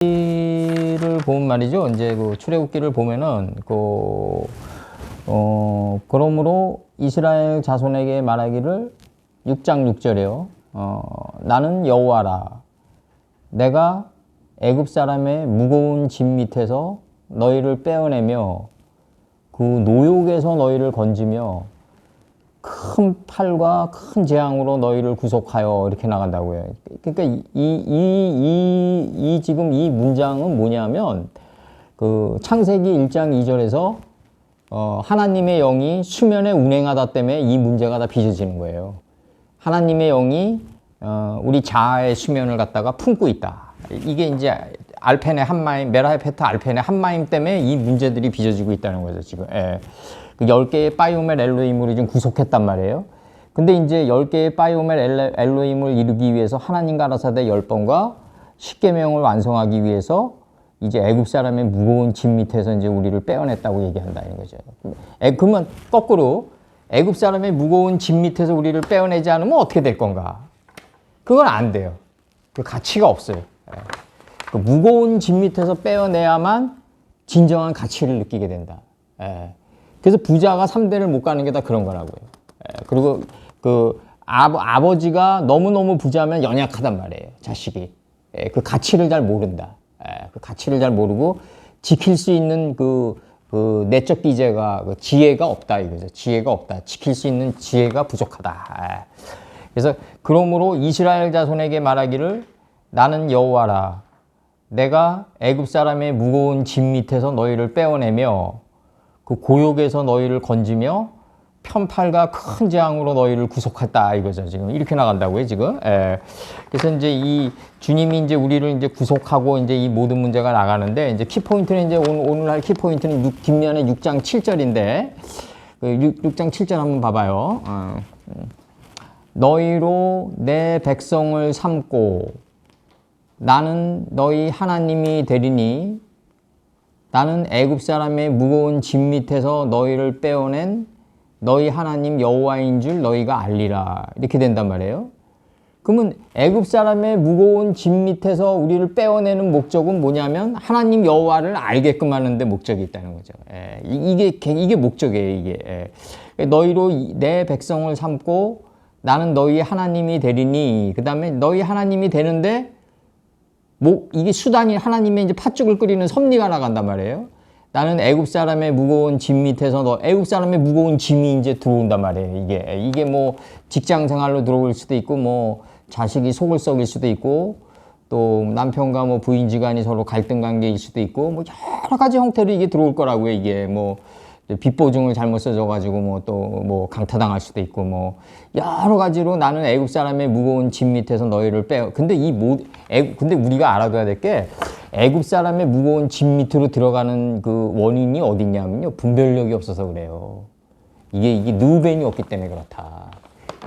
를 보면 말이죠. 이제 그 출애굽기를 보면은 그러므로 이스라엘 자손에게 말하기를 6장 6절에요. 나는 여호와라. 내가 애굽 사람의 무거운 짐 밑에서 너희를 빼어내며 그 노욕에서 너희를 건지며 큰 팔과 큰 재앙으로 너희를 구속하여 이렇게 나간다고요. 그러니까 지금 이 문장은 뭐냐면 그 창세기 1장 2절에서 하나님의 영이 수면에 운행하다 때문에 이 문제가 다 빚어지는 거예요. 하나님의 영이 우리 자아의 수면을 갖다가 품고 있다. 이게 이제 알펜의 한마임, 메라헤페트 알펜의 한마임 때문에 이 문제들이 빚어지고 있다는 거죠, 지금. 예. 그 10개의 바이오멜 엘로힘을 좀 구속했단 말이에요. 근데 이제 10개의 바이오멜 엘로힘을 이루기 위해서 하나님과 가라사대 10번과 10계명을 완성하기 위해서 이제 애굽 사람의 무거운 짐 밑에서 이제 우리를 빼어냈다고 얘기한다는 거죠. 그러면 거꾸로 애굽 사람의 무거운 짐 밑에서 우리를 빼어내지 않으면 어떻게 될 건가? 그건 안 돼요. 그 가치가 없어요. 그 무거운 짐 밑에서 빼어내야만 진정한 가치를 느끼게 된다. 그래서 부자가 3대를 못 가는 게 다 그런 거라고요. 그리고 그 아버지가 너무너무 부자면 연약하단 말이에요. 자식이. 그 가치를 잘 모른다. 그 가치를 잘 모르고 지킬 수 있는 그 내적 기제가, 그 지혜가 없다 이거죠. 지혜가 없다. 지킬 수 있는 지혜가 부족하다. 그래서 그러므로 이스라엘 자손에게 말하기를 나는 여호와라. 내가 애굽 사람의 무거운 짐 밑에서 너희를 빼어내며 그 고욕에서 너희를 건지며 편팔과 큰 재앙으로 너희를 구속했다 이거죠. 지금 이렇게 나간다고요, 지금. 그래서 이제 이 주님이 이제 우리를 이제 구속하고 이제 이 모든 문제가 나가는데 이제 키포인트는 이제 오늘 할 키포인트는 뒷면에 6장 7절인데 6장 7절 한번 봐봐요. 너희로 내 백성을 삼고 나는 너희 하나님이 되리니 나는 애굽 사람의 무거운 짐 밑에서 너희를 빼어낸 너희 하나님 여호와인 줄 너희가 알리라. 이렇게 된단 말이에요. 그러면 애굽 사람의 무거운 짐 밑에서 우리를 빼어내는 목적은 뭐냐면 하나님 여호와를 알게끔 하는 데 목적이 있다는 거죠. 이게 목적이에요. 이게. 너희로 내 백성을 삼고 나는 너희 하나님이 되리니 그 다음에 너희 하나님이 되는데 이게 수단이 하나님의 이제 팥죽을 끓이는 섭리가 나간단 말이에요. 나는 애굽 사람의 무거운 짐 밑에서 애굽 사람의 무거운 짐이 이제 들어온단 말이에요. 이게 뭐 직장 생활로 들어올 수도 있고 뭐 자식이 속을 썩일 수도 있고 또 남편과 뭐 부인지간이 서로 갈등 관계일 수도 있고 뭐 여러 가지 형태로 이게 들어올 거라고요. 이게 뭐 빚보증을 잘못 써줘가지고 뭐 또 뭐 강타당할 수도 있고 뭐 여러 가지로 나는 애굽 사람의 무거운 짐 밑에서 너희를 빼어. 근데 근데 우리가 알아둬야 될 게 애굽 사람의 무거운 짐 밑으로 들어가는 그 원인이 어딨냐면요. 분별력이 없어서 그래요. 이게 르우벤이 없기 때문에 그렇다.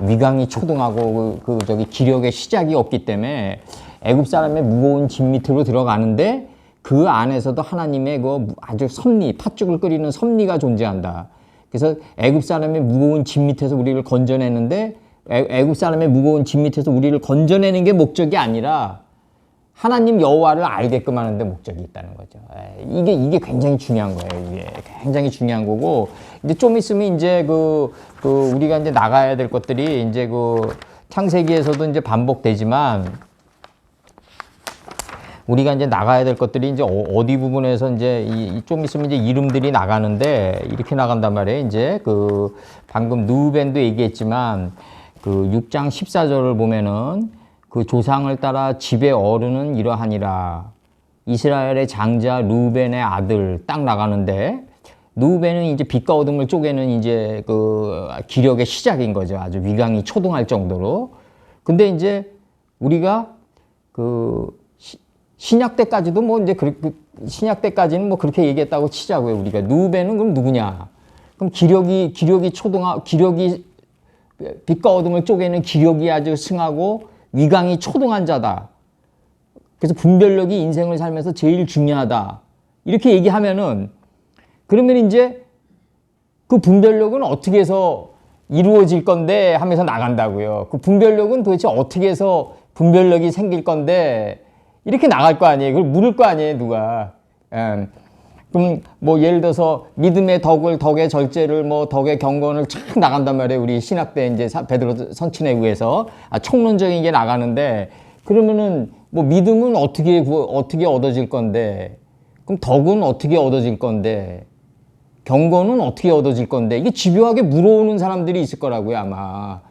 위강이 초등하고 기력의 시작이 없기 때문에 애굽 사람의 무거운 짐 밑으로 들어가는데 그 안에서도 하나님의 그 아주 섭리, 팥죽을 끓이는 섭리가 존재한다. 그래서 애굽 사람의 무거운 짐 밑에서 우리를 건져내는데 애굽 사람의 무거운 짐 밑에서 우리를 건져내는 게 목적이 아니라 하나님 여호와를 알게끔 하는 데 목적이 있다는 거죠. 이게 굉장히 중요한 거예요. 이게 굉장히 중요한 거고 이제 좀 있으면 이제 우리가 이제 나가야 될 것들이 이제 창세기에서도 이제 반복되지만 우리가 이제 나가야 될 것들이 이제 어디 부분에서 이제 좀 있으면 이제 이름들이 나가는데 이렇게 나간단 말이에요. 이제 방금 르우벤도 얘기했지만 6장 14절을 보면은 그 조상을 따라 집의 어른은 이러하니라. 이스라엘의 장자 르우벤의 아들 딱 나가는데 르우벤은 이제 빛과 어둠을 쪼개는 이제 기력의 시작인 거죠. 아주 위강이 초등할 정도로. 근데 이제 우리가 신약 때까지도 뭐 이제 신약 때까지는 뭐 그렇게 얘기했다고 치자고요. 우리가 르우벤은 그럼 누구냐? 그럼 기력이 빛과 어둠을 쪼개는 기력이 아주 승하고 위강이 초등한 자다. 그래서 분별력이 인생을 살면서 제일 중요하다. 이렇게 얘기하면은 그러면 이제 그 분별력은 어떻게 해서 이루어질 건데 하면서 나간다고요. 그 분별력은 도대체 어떻게 해서 분별력이 생길 건데 이렇게 나갈 거 아니에요. 그걸 물을 거 아니에요, 누가. 그럼 뭐 예를 들어서 믿음의 덕의 절제를 뭐 덕의 경건을 쫙 나간단 말이에요. 우리 신학대 이제 베드로 선친에 의해서 총론적인 게 나가는데 그러면은 뭐 믿음은 어떻게 얻어질 건데 그럼 덕은 어떻게 얻어질 건데 경건은 어떻게 얻어질 건데 이게 집요하게 물어오는 사람들이 있을 거라고요, 아마.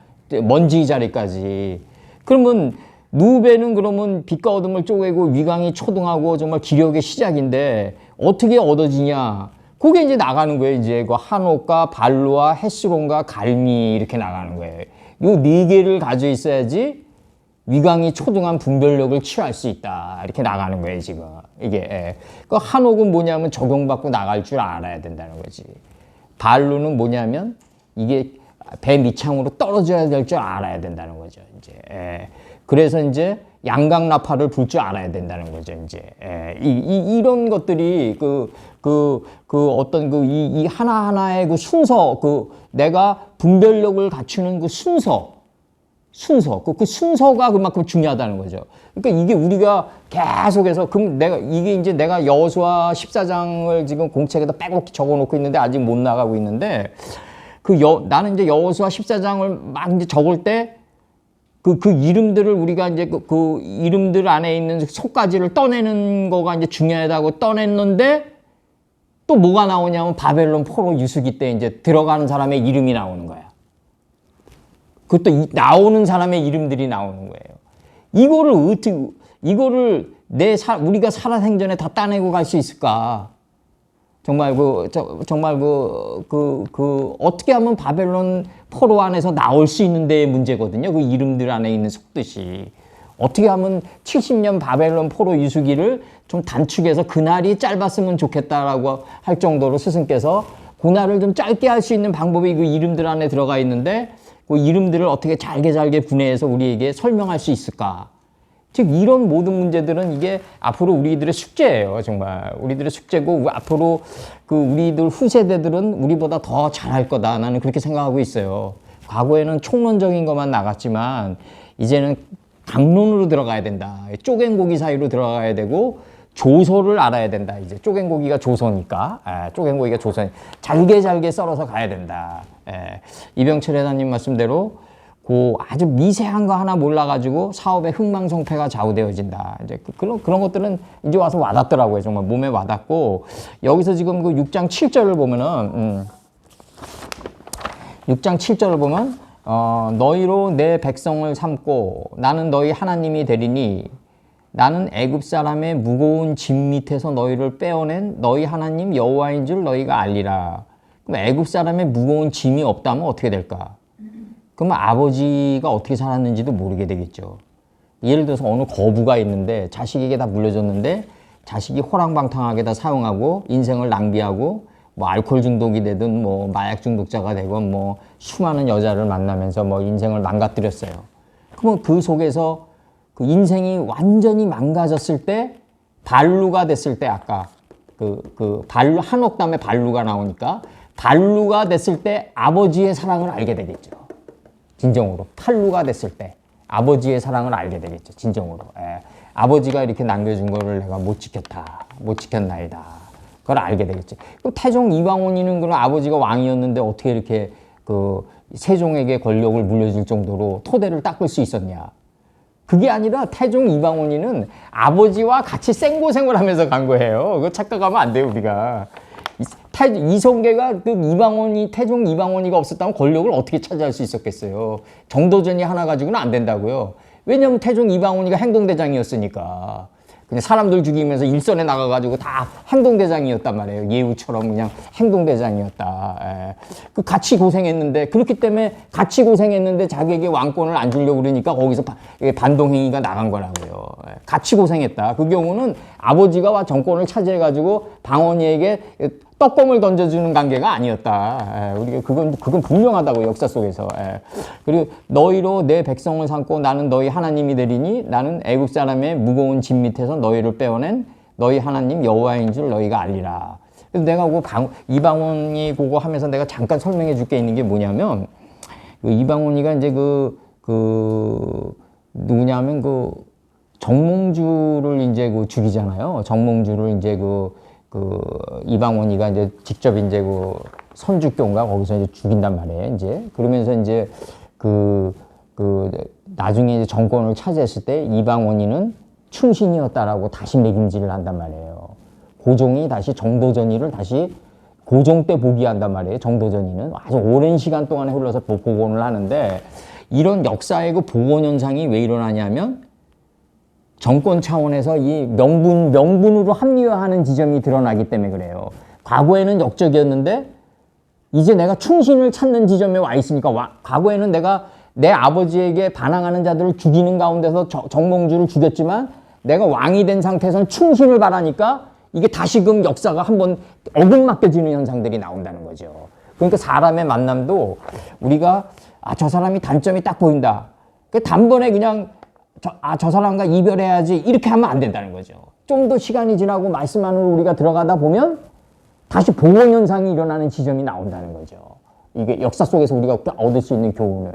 먼지 자리까지. 그러면 누베는 그러면 빛과 어둠을 쪼개고 위강이 초등하고 정말 기력의 시작인데 어떻게 얻어지냐? 그게 이제 나가는 거예요. 이제 그 한옥과 발루와 헤스론과 갈미 이렇게 나가는 거예요. 요 네 개를 가지고 있어야지 위강이 초등한 분별력을 취할 수 있다. 이렇게 나가는 거예요, 지금. 이게. 그 한옥은 뭐냐면 적용받고 나갈 줄 알아야 된다는 거지. 발루는 뭐냐면 이게 배 밑창으로 떨어져야 될 줄 알아야 된다는 거죠, 이제. 그래서 이제 양강나팔을 불 줄 알아야 된다는 거죠, 이제. 이런 것들이 어떤 이 하나하나의 그 순서, 내가 분별력을 갖추는 그 순서, 그 순서가 그만큼 중요하다는 거죠. 그러니까 이게 우리가 계속해서, 그럼 내가 여호수아 14장을 지금 공책에다 빼곡히 적어 놓고 있는데 아직 못 나가고 있는데, 나는 이제 여호수아 14장을 막 이제 적을 때, 그 이름들을 우리가 이제 그 이름들 안에 있는 속가지를 떠내는 거가 이제 중요하다고 떠냈는데 또 뭐가 나오냐면 바벨론 포로 유수기 때 이제 들어가는 사람의 이름이 나오는 거야. 그것도 나오는 사람의 이름들이 나오는 거예요. 이거를 우리가 살아생전에 다 따내고 갈 수 있을까? 정말 어떻게 하면 바벨론 포로 안에서 나올 수 있는 데의 문제거든요. 그 이름들 안에 있는 속뜻이. 어떻게 하면 70년 바벨론 포로 유수기를 좀 단축해서 그날이 짧았으면 좋겠다라고 할 정도로 스승께서 그날을 좀 짧게 할 수 있는 방법이 그 이름들 안에 들어가 있는데 그 이름들을 어떻게 잘게 분해해서 우리에게 설명할 수 있을까? 즉 이런 모든 문제들은 이게 앞으로 우리들의 숙제예요. 정말 우리들의 숙제고 앞으로 우리들 후세대들은 우리보다 더 잘할 거다. 나는 그렇게 생각하고 있어요. 과거에는 총론적인 것만 나갔지만 이제는 강론으로 들어가야 된다. 쪼갠고기 사이로 들어가야 되고 조소를 알아야 된다. 이제 쪼갠고기가 조소니까. 쪼갠고기가 조소. 잘게 썰어서 가야 된다. 이병철 회장님 말씀대로 아주 미세한 거 하나 몰라가지고 사업의 흥망성패가 좌우되어진다. 이제 그런 것들은 이제 와서 와닿더라고요. 정말 몸에 와닿고 여기서 지금 그 6장 7절을 보면은 6장 7절을 보면 너희로 내 백성을 삼고 나는 너희 하나님이 되리니 나는 애굽 사람의 무거운 짐 밑에서 너희를 빼어낸 너희 하나님 여호와인 줄 너희가 알리라. 그럼 애굽 사람의 무거운 짐이 없다면 어떻게 될까? 그러면 아버지가 어떻게 살았는지도 모르게 되겠죠. 예를 들어서 어느 거부가 있는데 자식에게 다 물려줬는데 자식이 호랑방탕하게 다 사용하고 인생을 낭비하고 뭐 알코올 중독이 되든 뭐 마약 중독자가 되건 뭐 수많은 여자를 만나면서 뭐 인생을 망가뜨렸어요. 그러면 그 속에서 그 인생이 완전히 망가졌을 때 발루가 됐을 때 아까 발루 한옥 다음에 발루가 나오니까 발루가 됐을 때 아버지의 사랑을 알게 되겠죠. 진정으로 팔루가 됐을 때 아버지의 사랑을 알게 되겠죠. 진정으로. 아버지가 이렇게 남겨준 거를 내가 못 지켰나이다. 그걸 알게 되겠지. 그럼 태종 이방원이는 그런 아버지가 왕이었는데 어떻게 이렇게 세종에게 권력을 물려줄 정도로 토대를 닦을 수 있었냐? 그게 아니라 태종 이방원이는 아버지와 같이 생고생을 하면서 간 거예요. 그거 착각하면 안 돼요, 우리가. 이성계가 태종 이방원이가 없었다면 권력을 어떻게 차지할 수 있었겠어요. 정도전이 하나 가지고는 안 된다고요. 왜냐하면 태종 이방원이가 행동대장이었으니까. 그냥 사람들 죽이면서 일선에 나가가지고 다 행동대장이었단 말이에요. 예우처럼 그냥 행동대장이었다. 같이 고생했는데, 그렇기 때문에 같이 고생했는데 자기에게 왕권을 안 주려고 그러니까 거기서 반동행위가 나간 거라고요. 같이 고생했다. 그 경우는 아버지가 정권을 차지해가지고 방언이에게 떡검을 던져주는 관계가 아니었다. 우리가 그건 분명하다고 역사 속에서. 그리고 너희로 내 백성을 삼고 나는 너희 하나님이 되리니 나는 애굽 사람의 무거운 짐 밑에서 너희를 빼어낸 너희 하나님 여호와인 줄 너희가 알리라. 그래서 내가 이방원이 그거 하면서 내가 잠깐 설명해 줄 게 있는 게 뭐냐면 이방원이가 이제 누구냐면 정몽주를 이제 그 죽이잖아요. 정몽주를 이제 이방원이가 이제 직접 이제 선주교인가 거기서 이제 죽인단 말이에요. 이제 그러면서 이제 나중에 이제 정권을 차지했을 때 이방원이는 충신이었다라고 다시 매김질을 한단 말이에요. 고종이 다시 정도전이를 다시 고종 때 복위한단 말이에요. 정도전이는 아주 오랜 시간 동안에 흘러서 복원을 하는데 이런 역사의 복원 현상이 왜 일어나냐면 정권 차원에서 이 명분으로 합리화하는 지점이 드러나기 때문에 그래요. 과거에는 역적이었는데 이제 내가 충신을 찾는 지점에 와 있으니까 과거에는 내가 내 아버지에게 반항하는 자들을 죽이는 가운데서 정몽주를 죽였지만 내가 왕이 된 상태에서는 충신을 바라니까 이게 다시금 역사가 한번 어긋맞겨지는 현상들이 나온다는 거죠. 그러니까 사람의 만남도 우리가 저 사람이 단점이 딱 보인다. 단번에 그냥 저 사람과 이별해야지 이렇게 하면 안 된다는 거죠. 좀 더 시간이 지나고 말씀 안으로 우리가 들어가다 보면 다시 복원 현상이 일어나는 지점이 나온다는 거죠. 이게 역사 속에서 우리가 얻을 수 있는 교훈을.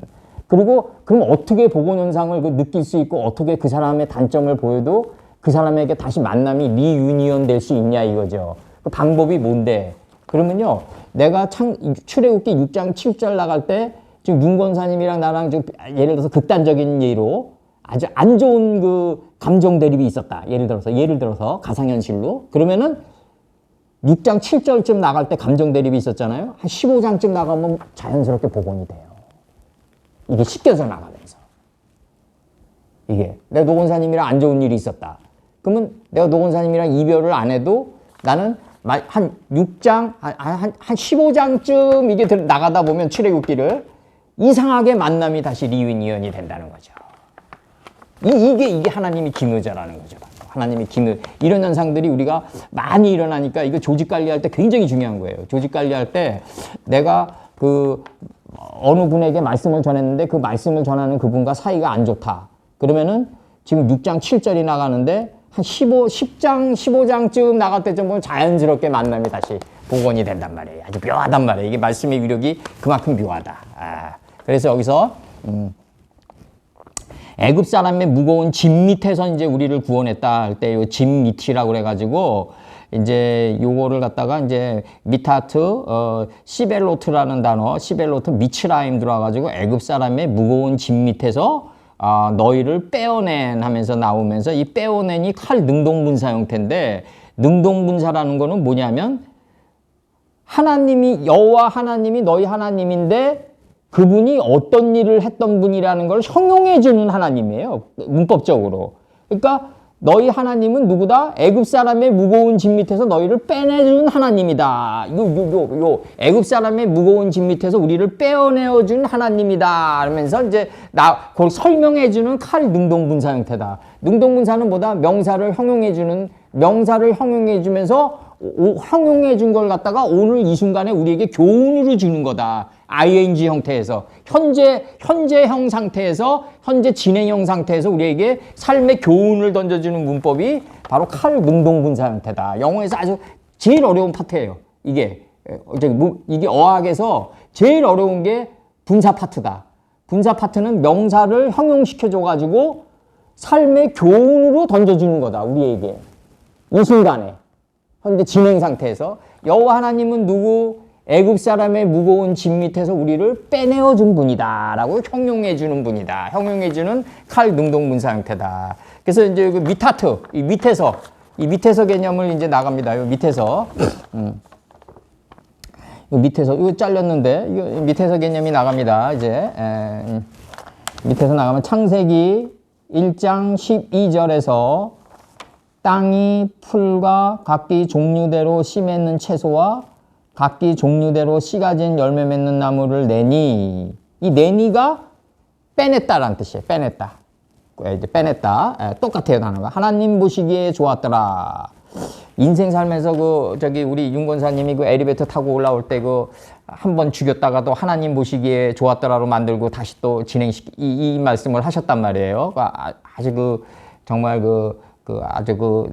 그리고 그럼 어떻게 복원 현상을 느낄 수 있고 어떻게 그 사람의 단점을 보여도 그 사람에게 다시 만남이 리유니언 될 수 있냐 이거죠. 그 방법이 뭔데? 그러면요. 내가 출애굽기 6장 7절 나갈 때 지금 윤 권사님이랑 나랑 좀 예를 들어서 극단적인 예로 아주 안 좋은 감정 대립이 있었다. 예를 들어서 가상현실로. 그러면은 6장 7절쯤 나갈 때 감정 대립이 있었잖아요. 한 15장쯤 나가면 자연스럽게 복원이 돼요. 이게 씻겨져 나가면서. 이게 내가 노 권사님이랑 안 좋은 일이 있었다. 그러면 내가 노 권사님이랑 이별을 안 해도 나는 한 6장, 한 15장쯤 이게 나가다 보면 출애굽기를 이상하게 만남이 다시 리유니언이 된다는 거죠. 이게 하나님이 기묘자라는 거죠. 하나님이 기묘. 이런 현상들이 우리가 많이 일어나니까 이거 조직 관리할 때 굉장히 중요한 거예요. 조직 관리할 때 내가 어느 분에게 말씀을 전했는데 그 말씀을 전하는 그분과 사이가 안 좋다. 그러면은 지금 6장 7절이 나가는데 한 10장, 15장쯤 나갈 때쯤 보면 자연스럽게 만남이 다시 복원이 된단 말이에요. 아주 묘하단 말이에요. 이게 말씀의 위력이 그만큼 묘하다. 그래서 여기서 애굽 사람의 무거운 짐 밑에서 이제 우리를 구원했다 할 때 요 짐 밑이라고 그래가지고 이제 요거를 갖다가 이제 미타트 시벨로트라는 단어 시벨로트 미츠라임 들어와가지고 애굽 사람의 무거운 짐 밑에서 너희를 빼어낸 하면서 나오면서 이 빼어낸이 칼 능동분사 형태인데 능동분사라는 거는 뭐냐면 하나님이 여호와 하나님이 너희 하나님인데 그분이 어떤 일을 했던 분이라는 걸 형용해 주는 하나님이에요. 문법적으로. 그러니까 너희 하나님은 누구다? 애굽 사람의 무거운 짐 밑에서 너희를 빼내준 하나님이다. 애굽 사람의 무거운 짐 밑에서 우리를 빼어내어 준 하나님이다. 그러면서 이제 그걸 설명해 주는 칼 능동분사 형태다. 능동분사는 뭐다? 명사를 형용해 주면서 형용해 준 걸 갖다가 오늘 이 순간에 우리에게 교훈으로 주는 거다. ing 형태에서 현재형 상태에서 현재 진행형 상태에서 우리에게 삶의 교훈을 던져주는 문법이 바로 칼 능동분사 형태다. 영어에서 아주 제일 어려운 파트예요. 이게 어학에서 제일 어려운 게 분사 파트다. 분사 파트는 명사를 형용시켜줘 가지고 삶의 교훈으로 던져주는 거다. 우리에게 이 순간에 현재 진행 상태에서 여호와 하나님은 누구? 애굽 사람의 무거운 짐 밑에서 우리를 빼내어 준 분이다 라고 형용해 주는 분이다. 형용해 주는 칼 능동분사 형태다. 그래서 이제 그 미타트, 이 밑에서 개념을 이제 나갑니다. 요 밑에서 이거 잘렸는데 이거 밑에서 개념이 나갑니다. 이제 밑에서 나가면 창세기 1장 12절에서 땅이 풀과 각기 종류대로 씨 맺는 채소와 각기 종류대로 씨 가진 열매 맺는 나무를 내니, 이 내니가 빼냈다라는 뜻이에요. 빼냈다. 이제 빼냈다. 똑같아요, 단어가. 하나님 보시기에 좋았더라. 인생 살면서 우리 윤 권사님이 엘리베이터 타고 올라올 때 한 번 죽였다가도 하나님 보시기에 좋았더라로 만들고 다시 또 이 말씀을 하셨단 말이에요. 아주 정말 아주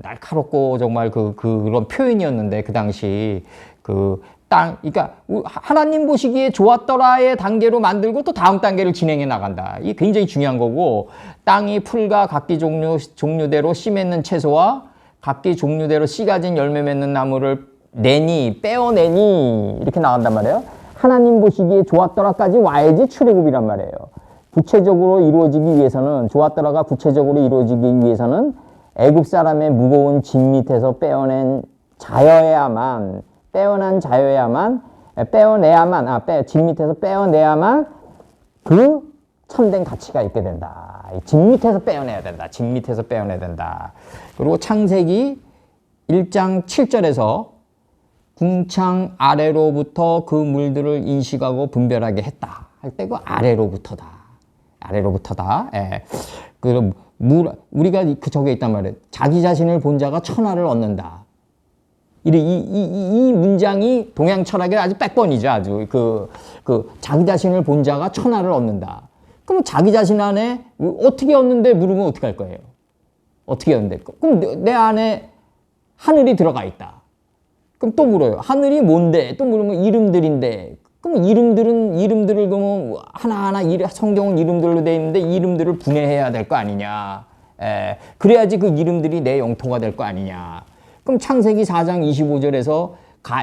날카롭고 정말 그런 표현이었는데 그 당시 그러니까 하나님 보시기에 좋았더라의 단계로 만들고 또 다음 단계를 진행해 나간다. 이게 굉장히 중요한 거고, 땅이 풀과 각기 종류대로 씨 맺는 채소와 각기 종류대로 씨 가진 열매 맺는 나무를 빼어내니 이렇게 나간단 말이에요. 하나님 보시기에 좋았더라까지 와야지 출애굽이란 말이에요. 구체적으로 이루어지기 위해서는, 좋았더라가 구체적으로 이루어지기 위해서는 애굽 사람의 무거운 짐 밑에서 빼어낸 자여야만, 짐 밑에서 빼어내야만 그 참된 가치가 있게 된다. 짐 밑에서 빼어내야 된다. 짐 밑에서 빼어내야 된다. 그리고 창세기 1장 7절에서 궁창 아래로부터 그 물들을 인식하고 분별하게 했다. 할 때 그 아래로부터다. 예. 우리가 저게 있단 말이에요. 자기 자신을 본 자가 천하를 얻는다. 이 문장이 동양 철학의 아주 백번이죠. 아주 자기 자신을 본 자가 천하를 얻는다. 그럼 자기 자신 안에 어떻게 얻는데 물으면 어떻게 할 거예요? 어떻게 얻는데? 그럼 내 안에 하늘이 들어가 있다. 그럼 또 물어요. 하늘이 뭔데? 또 물으면 이름들인데. 그럼 이름들을 그러면 하나하나 성경은 이름들로 되어 있는데 이름들을 분해해야 될 거 아니냐. 그래야지 그 이름들이 내 영토가 될 거 아니냐. 그럼 창세기 4장 25절에서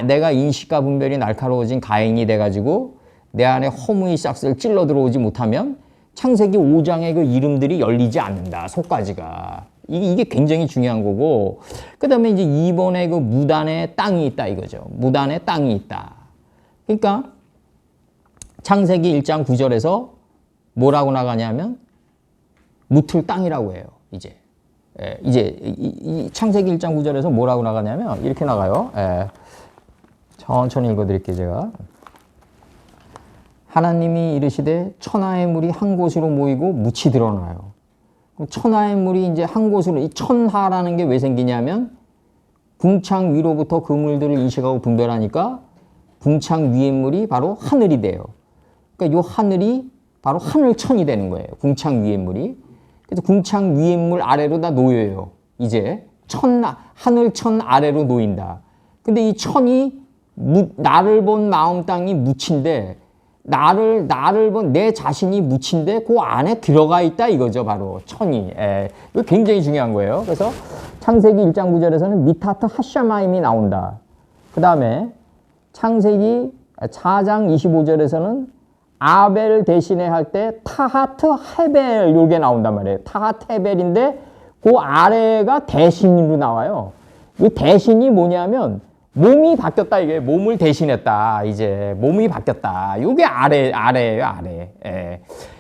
내가 인식과 분별이 날카로워진 가인이 돼가지고 내 안에 허무의 싹스를 찔러 들어오지 못하면 창세기 5장의 그 이름들이 열리지 않는다. 속가지가. 이게 굉장히 중요한 거고, 그 다음에 이제 2번에 그 무단의 땅이 있다 이거죠. 무단의 땅이 있다. 그러니까 창세기 1장 9절에서 뭐라고 나가냐면 무틀 땅이라고 해요. 이제 이 창세기 1장 9절에서 뭐라고 나가냐면 이렇게 나가요. 천천히 읽어드릴게요. 제가. 하나님이 이르시되 천하의 물이 한 곳으로 모이고 묻이 드러나요. 그럼 천하의 물이 이제 한 곳으로, 이 천하라는 게 왜 생기냐면 궁창 위로부터 그 물들을 인식하고 분별하니까 궁창 위의 물이 바로 하늘이 돼요. 그러니까 요 하늘이 바로 하늘천이 되는 거예요. 궁창 위의 물이. 그래서 궁창 위의 물 아래로 다 놓여요. 이제 하늘천 아래로 놓인다. 근데 이 천이 나를 본 마음 땅이 묻힌데, 나를 본 내 자신이 묻힌데 그 안에 들어가 있다 이거죠. 바로 천이. 이거 굉장히 중요한 거예요. 그래서 창세기 1장 9절에서는 미타트 하샤마임이 나온다. 그 다음에 창세기 4장 25절에서는 아벨 대신에 할 때 타하트 헤벨 요게 나온단 말이에요. 타하트 헤벨인데 그 아래가 대신으로 나와요. 이 대신이 뭐냐면 몸이 바뀌었다. 이게 몸을 대신했다. 이제 몸이 바뀌었다. 요게 아래예요. 아래.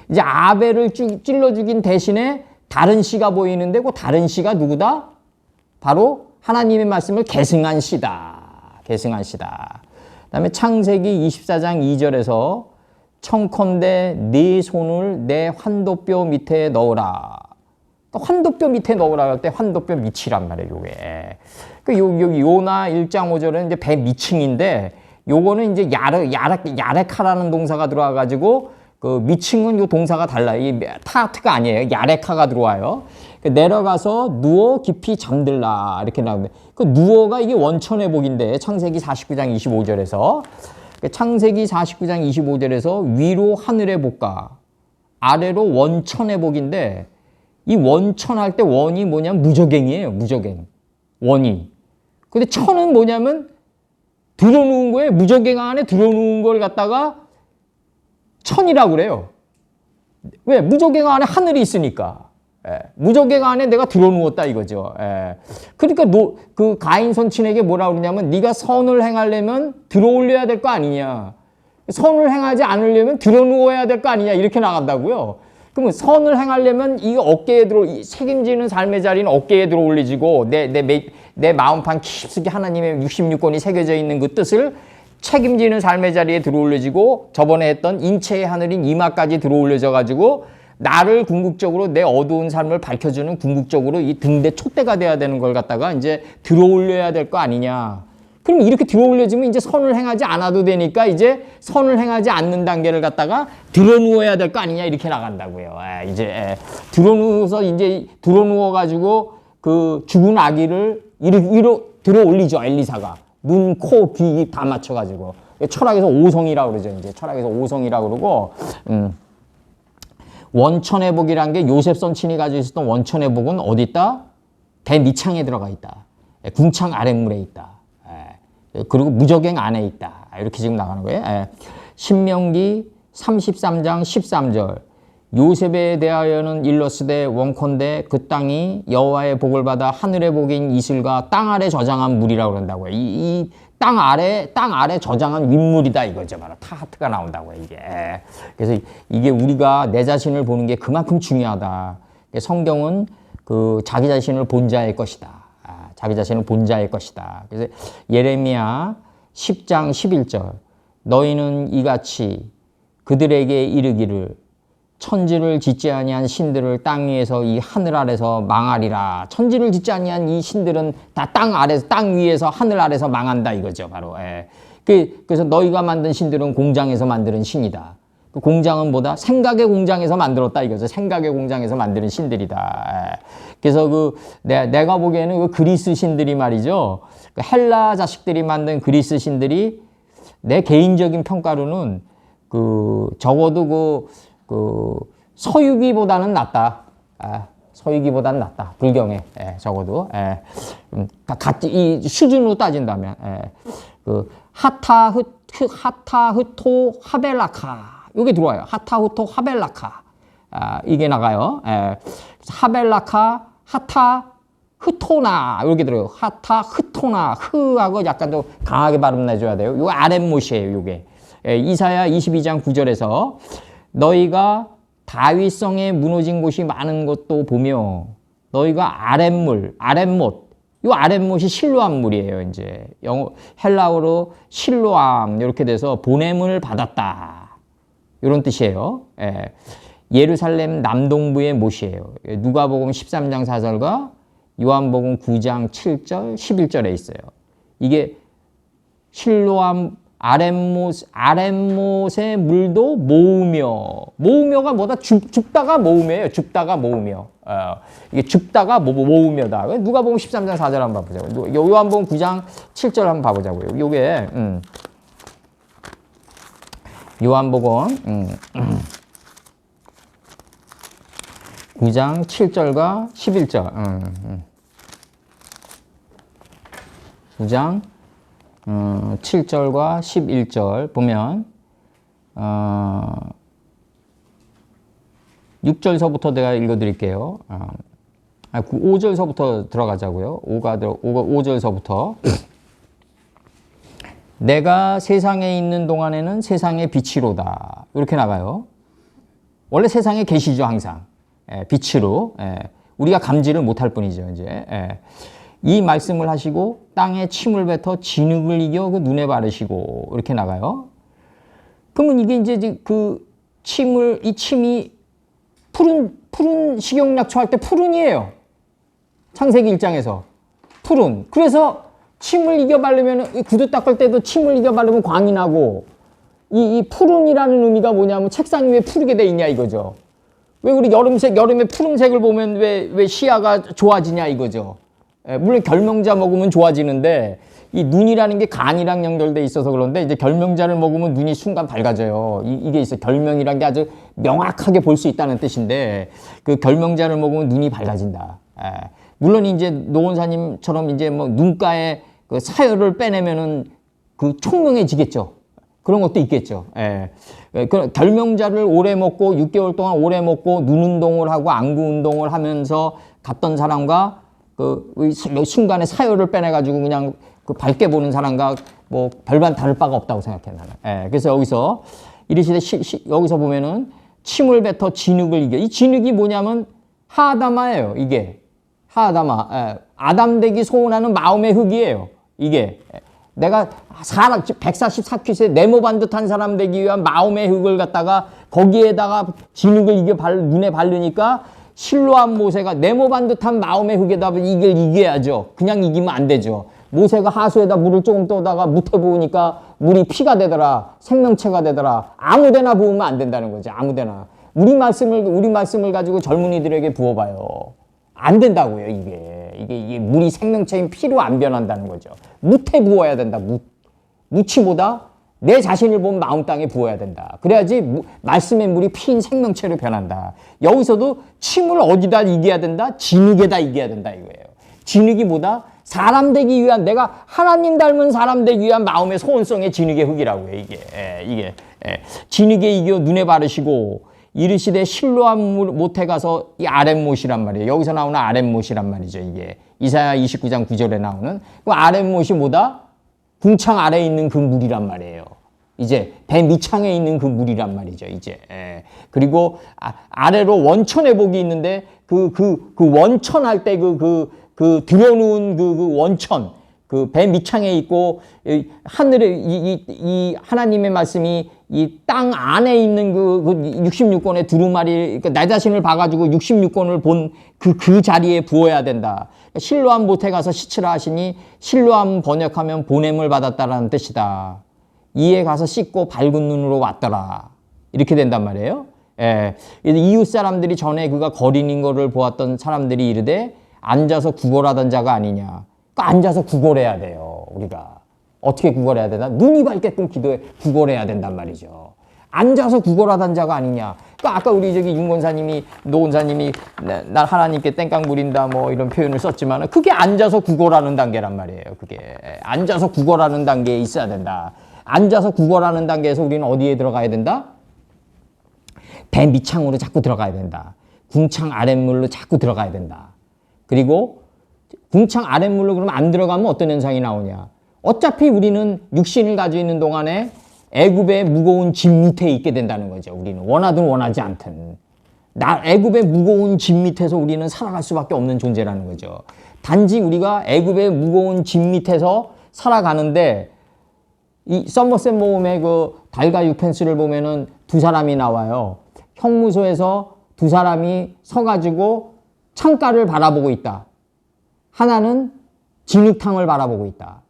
이제 아벨을 찔러 죽인 대신에 다른 씨가 보이는데 그 다른 씨가 누구다? 바로 하나님의 말씀을 계승한 씨다. 그다음에 창세기 24장 2절에서 청컨대 네 손을 내 환도뼈 밑에 넣으라. 환도뼈 밑에 넣으라 할 때 환도뼈 밑이란 말이에요. 요게. 여기 요나 1장 5절은 이제 배 미층인데, 요거는 이제 야레카라는 동사가 들어와가지고 그 미층은 요 동사가 달라요. 이 타트가 아니에요. 야레카가 들어와요. 내려가서 누워 깊이 잠들라 이렇게 나오는데, 그 누워가 이게 원천의 복인데 창세기 49장 25절에서 창세기 49장 25절에서 위로 하늘의 복과 아래로 원천의 복인데, 이 원천 할 때 원이 뭐냐면 무저갱이에요. 무저갱. 원이. 근데 천은 뭐냐면 들어놓은 거에, 무저갱 안에 들어놓은 걸 갖다가 천이라고 그래요. 왜? 무저갱 안에 하늘이 있으니까. 무저갱 안에 내가 들어누웠다 이거죠. 그러니까 그 가인 손친에게 뭐라고 그러냐면 네가 선을 행하려면 들어올려야 될 거 아니냐. 선을 행하지 않으려면 들어누워야 될 거 아니냐. 이렇게 나간다고요. 그러면 선을 행하려면 이 어깨에 책임지는 삶의 자리는 어깨에 들어올리지고 내 마음판 깊숙이 하나님의 66권이 새겨져 있는 그 뜻을 책임지는 삶의 자리에 들어올려지고, 저번에 했던 인체의 하늘인 이마까지 들어올려져 가지고 나를 궁극적으로 내 어두운 삶을 밝혀주는 궁극적으로 이 등대 촛대가 돼야 되는 걸 갖다가 이제 들어올려야 될 거 아니냐. 그럼 이렇게 들어올려지면 이제 선을 행하지 않아도 되니까 이제 선을 행하지 않는 단계를 갖다가 들어누워야 될 거 아니냐 이렇게 나간다고요. 이제 들어누워서 이제 들어누워 가지고 그 죽은 아기를 위로 들어올리죠. 엘리사가. 눈, 코, 귀, 입 다 맞춰가지고. 철학에서 오성이라고 그러죠. 이제 철학에서 오성이라고 그러고, 원천회복이라는 게 요셉 선친이 가지고 있었던 원천회복은 어디 있다? 대밑창에 들어가 있다. 궁창 아랫물에 있다. 그리고 무적행 안에 있다. 이렇게 지금 나가는 거예요. 신명기 33장 13절. 요셉에 대하여는 일러스되 원컨대 그 땅이 여호와의 복을 받아 하늘의 복인 이슬과 땅 아래 저장한 물이라고 그런다고요. 이 땅 아래 저장한 윗물이다 이거죠. 바로 타하트가 나온다고요. 이게. 그래서 이게 우리가 내 자신을 보는 게 그만큼 중요하다. 성경은 그 자기 자신을 본 자의 것이다. 자기 자신을 본 자의 것이다. 그래서 예레미야 10장 11절. 너희는 이같이 그들에게 이르기를 천지를 짓지 아니한 신들을 땅 위에서 이 하늘 아래서 망하리라. 천지를 짓지 아니한 이 신들은 다 땅 아래서 땅 위에서 하늘 아래서 망한다 이거죠. 바로. 그래서 너희가 만든 신들은 공장에서 만드는 신이다. 그 공장은 뭐다? 생각의 공장에서 만들었다 이거죠. 생각의 공장에서 만드는 신들이다. 그래서 내가 보기에는 그 그리스 신들이 말이죠. 그 헬라 자식들이 만든 그리스 신들이 내 개인적인 평가로는 적어도 서유기보다는 낫다. 서유기보다는 낫다. 불경에 적어도 이 수준으로 따진다면 하타흐토 하벨라카 이게 들어와요. 하타흐토 하벨라카 이게 나가요. 하벨라카 하타 흐토나 이렇게 들어요. 하타 흐토나 흐하고 약간 좀 강하게 발음 내줘야 돼요. 이거 아랫못이에요. 이게 이사야 22장 9절에서 너희가 다윗성에 무너진 곳이 많은 것도 보며 너희가 아랫못 이 아랫못이 실로암 물이에요. 이제 영어 헬라어로 실로암 이렇게 돼서 보냄을 받았다 이런 뜻이에요. 예루살렘 남동부의 못이에요. 누가복음 13장 4절과 요한복음 9장 7절 11절에 있어요. 이게 실로암 아랫못의 물도 모으며가 뭐다? 줍다가 모으며예요. 줍다가 모으며. 이게 줍다가 모으며다. 누가복음 13장 4절 한번 봐보자고요. 요한복음 9장 7절 한번 봐보자고요. 요게 요한복음 9장 7절과 11절. 9장 7절과 11절 보면 6절서부터 내가 읽어드릴게요. 5절서부터 들어가자고요. 5절서부터 내가 세상에 있는 동안에는 세상의 빛이로다. 이렇게 나가요. 원래 세상에 계시죠. 항상. 빛으로. 우리가 감지를 못할 뿐이죠. 이제. 이 말씀을 하시고 땅에 침을 뱉어 진흙을 이겨 그 눈에 바르시고 이렇게 나가요. 그러면 이게 이제 그 이 침이 푸른 식용약초 할 때 푸른이에요. 창세기 1장에서 푸른. 그래서 침을 이겨 바르면 구두 닦을 때도 침을 이겨 바르면 광이 나고 이 푸른이라는 의미가 뭐냐면 책상 위에 푸르게 돼 있냐 이거죠. 왜 우리 여름에 푸른색을 보면 왜 시야가 좋아지냐 이거죠. 물론 결명자 먹으면 좋아지는데 이 눈이라는 게 간이랑 연결돼 있어서 그런데 이제 결명자를 먹으면 눈이 순간 밝아져요. 이게 있어. 결명이란 게 아주 명확하게 볼 수 있다는 뜻인데 그 결명자를 먹으면 눈이 밝아진다. 물론 이제 노원사님처럼 이제 뭐 눈가에 그 사혈을 빼내면은 그 총명해지겠죠. 그런 것도 있겠죠. 그 결명자를 오래 먹고 6개월 동안 오래 먹고 눈 운동을 하고 안구 운동을 하면서 갔던 사람과 그 순간에 사혈을 빼내가지고 그냥 그 밝게 보는 사람과 뭐 별반 다를 바가 없다고 생각해 나는. 그래서 여기서 이르시되 여기서 보면은 침을 뱉어 진흙을 이겨. 이 진흙이 뭐냐면 하아다마예요. 이게 하아다마. 아담 되기 소원하는 마음의 흙이에요. 이게 내가 144퀴즈에 네모 반듯한 사람 되기 위한 마음의 흙을 갖다가 거기에다가 진흙을 이겨 눈에 바르니까 실로암 모세가 네모 반듯한 마음의 흙에다 이걸 이겨야죠. 그냥 이기면 안 되죠. 모세가 하수에다 물을 조금 떠다가 묻혀 부으니까 물이 피가 되더라. 생명체가 되더라. 아무데나 부으면 안 된다는 거죠. 아무데나. 우리 말씀을 가지고 젊은이들에게 부어봐요. 안 된다고요, 이게. 이게 물이 생명체인 피로 안 변한다는 거죠. 묻에 부어야 된다. 묻이 뭐다? 내 자신을 본 마음 땅에 부어야 된다. 그래야지 말씀의 물이 피인 생명체로 변한다. 여기서도 침을 어디다 이겨야 된다? 진흙에다 이겨야 된다 이거예요. 진흙이 뭐다? 사람 되기 위한, 내가 하나님 닮은 사람 되기 위한 마음의 소원성의 진흙의 흙이라고요. 이게 진흙에 이겨 눈에 바르시고 이르시되 실로암 못에 가서 이 아랫못이란 말이에요. 여기서 나오는 아랫못이란 말이죠. 이게 이사야 29장 9절에 나오는 그 아랫못이 뭐다? 궁창 아래에 있는 그 물이란 말이에요. 이제 배 밑창에 있는 그 물이란 말이죠. 이제 그리고 아래로 원천의 복이 있는데 그 원천 할 때 들여놓은 그 원천, 그 배 밑창에 있고 하늘에 이 하나님의 말씀이 이 땅 안에 있는 그 66권의 두루마리, 그러니까 내 자신을 봐가지고 66권을 본 그 자리에 부어야 된다. 실로암 못에 가서 씻으라 하시니 실로암 번역하면 보냄을 받았다라는 뜻이다. 이에 가서 씻고 밝은 눈으로 왔더라. 이렇게 된단 말이에요. 이웃 사람들이 전에 그가 거린인 거를 보았던 사람들이 이르되 앉아서 구걸하던 자가 아니냐. 그러니까 앉아서 구걸해야 돼요. 우리가 어떻게 구걸해야 되나? 눈이 밝게끔 기도해 구걸해야 된단 말이죠. 앉아서 구걸하던 자가 아니냐. 그러니까 아까 우리 저기 윤 권사님이 노 권사님이 날 하나님께 땡깡 부린다 뭐 이런 표현을 썼지만 그게 앉아서 구걸하는 단계란 말이에요. 그게 앉아서 구걸하는 단계에 있어야 된다. 앉아서 구걸하는 단계에서 우리는 어디에 들어가야 된다? 배 밑창으로 자꾸 들어가야 된다. 궁창 아랫물로 자꾸 들어가야 된다. 그리고 궁창 아랫물로 그러면 안 들어가면 어떤 현상이 나오냐. 어차피 우리는 육신을 가지고 있는 동안에 애굽의 무거운 짐 밑에 있게 된다는 거죠. 우리는 원하든 원하지 않든. 애굽의 무거운 짐 밑에서 우리는 살아갈 수밖에 없는 존재라는 거죠. 단지 우리가 애굽의 무거운 짐 밑에서 살아가는데 이 서머셋 모험의 그 달과 유펜스를 보면은 두 사람이 나와요. 형무소에서 두 사람이 서가지고 창가를 바라보고 있다. 하나는 진흙탕을 바라보고 있다.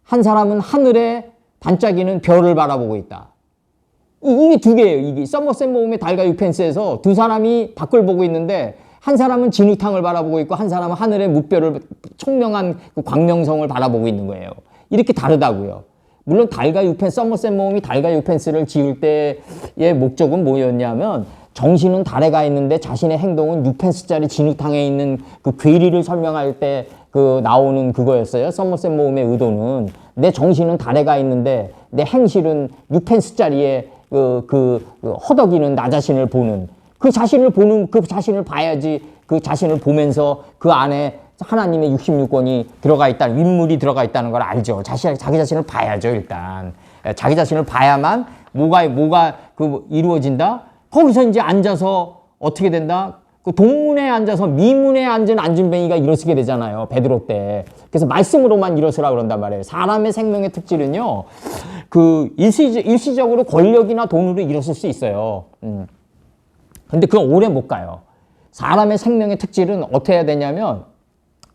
한 사람은 하늘에 반짝이는 별을 바라보고 있다. 이게 두 개예요. 이게 서머셋 모험의 달과 유펜스에서 두 사람이 밖을 보고 있는데 한 사람은 진흙탕을 바라보고 있고 한 사람은 하늘의 무별을 총명한 그 광명성을 바라보고 있는 거예요. 이렇게 다르다고요. 물론 달과 유펜스, 서머셋 모험이 달과 유펜스를 지을 때의 목적은 뭐였냐면 정신은 달에 가 있는데 자신의 행동은 유펜스짜리 진흙탕에 있는 그 괴리를 설명할 때 그 나오는 그거였어요. 서머셋 모험의 의도는 내 정신은 달에 가 있는데 내 행실은 유펜스짜리에 허덕이는 나 자신을 보는 그 자신을 봐야지 그 자신을 보면서 그 안에 하나님의 66권이 들어가 있다는 윗물이 들어가 있다는 걸 알죠. 자기 자신을 봐야죠. 일단 자기 자신을 봐야만 뭐가 이루어진다. 거기서 이제 앉아서 어떻게 된다. 그 동문에 앉아서 미문에 앉은 안진뱅이가 일어서게 되잖아요. 베드로 때. 그래서 말씀으로만 일어서라 그런단 말이에요. 사람의 생명의 특질은요. 그 일시적으로 권력이나 돈으로 일어설 수 있어요. 근데 그건 오래 못 가요. 사람의 생명의 특질은 어떻게 해야 되냐면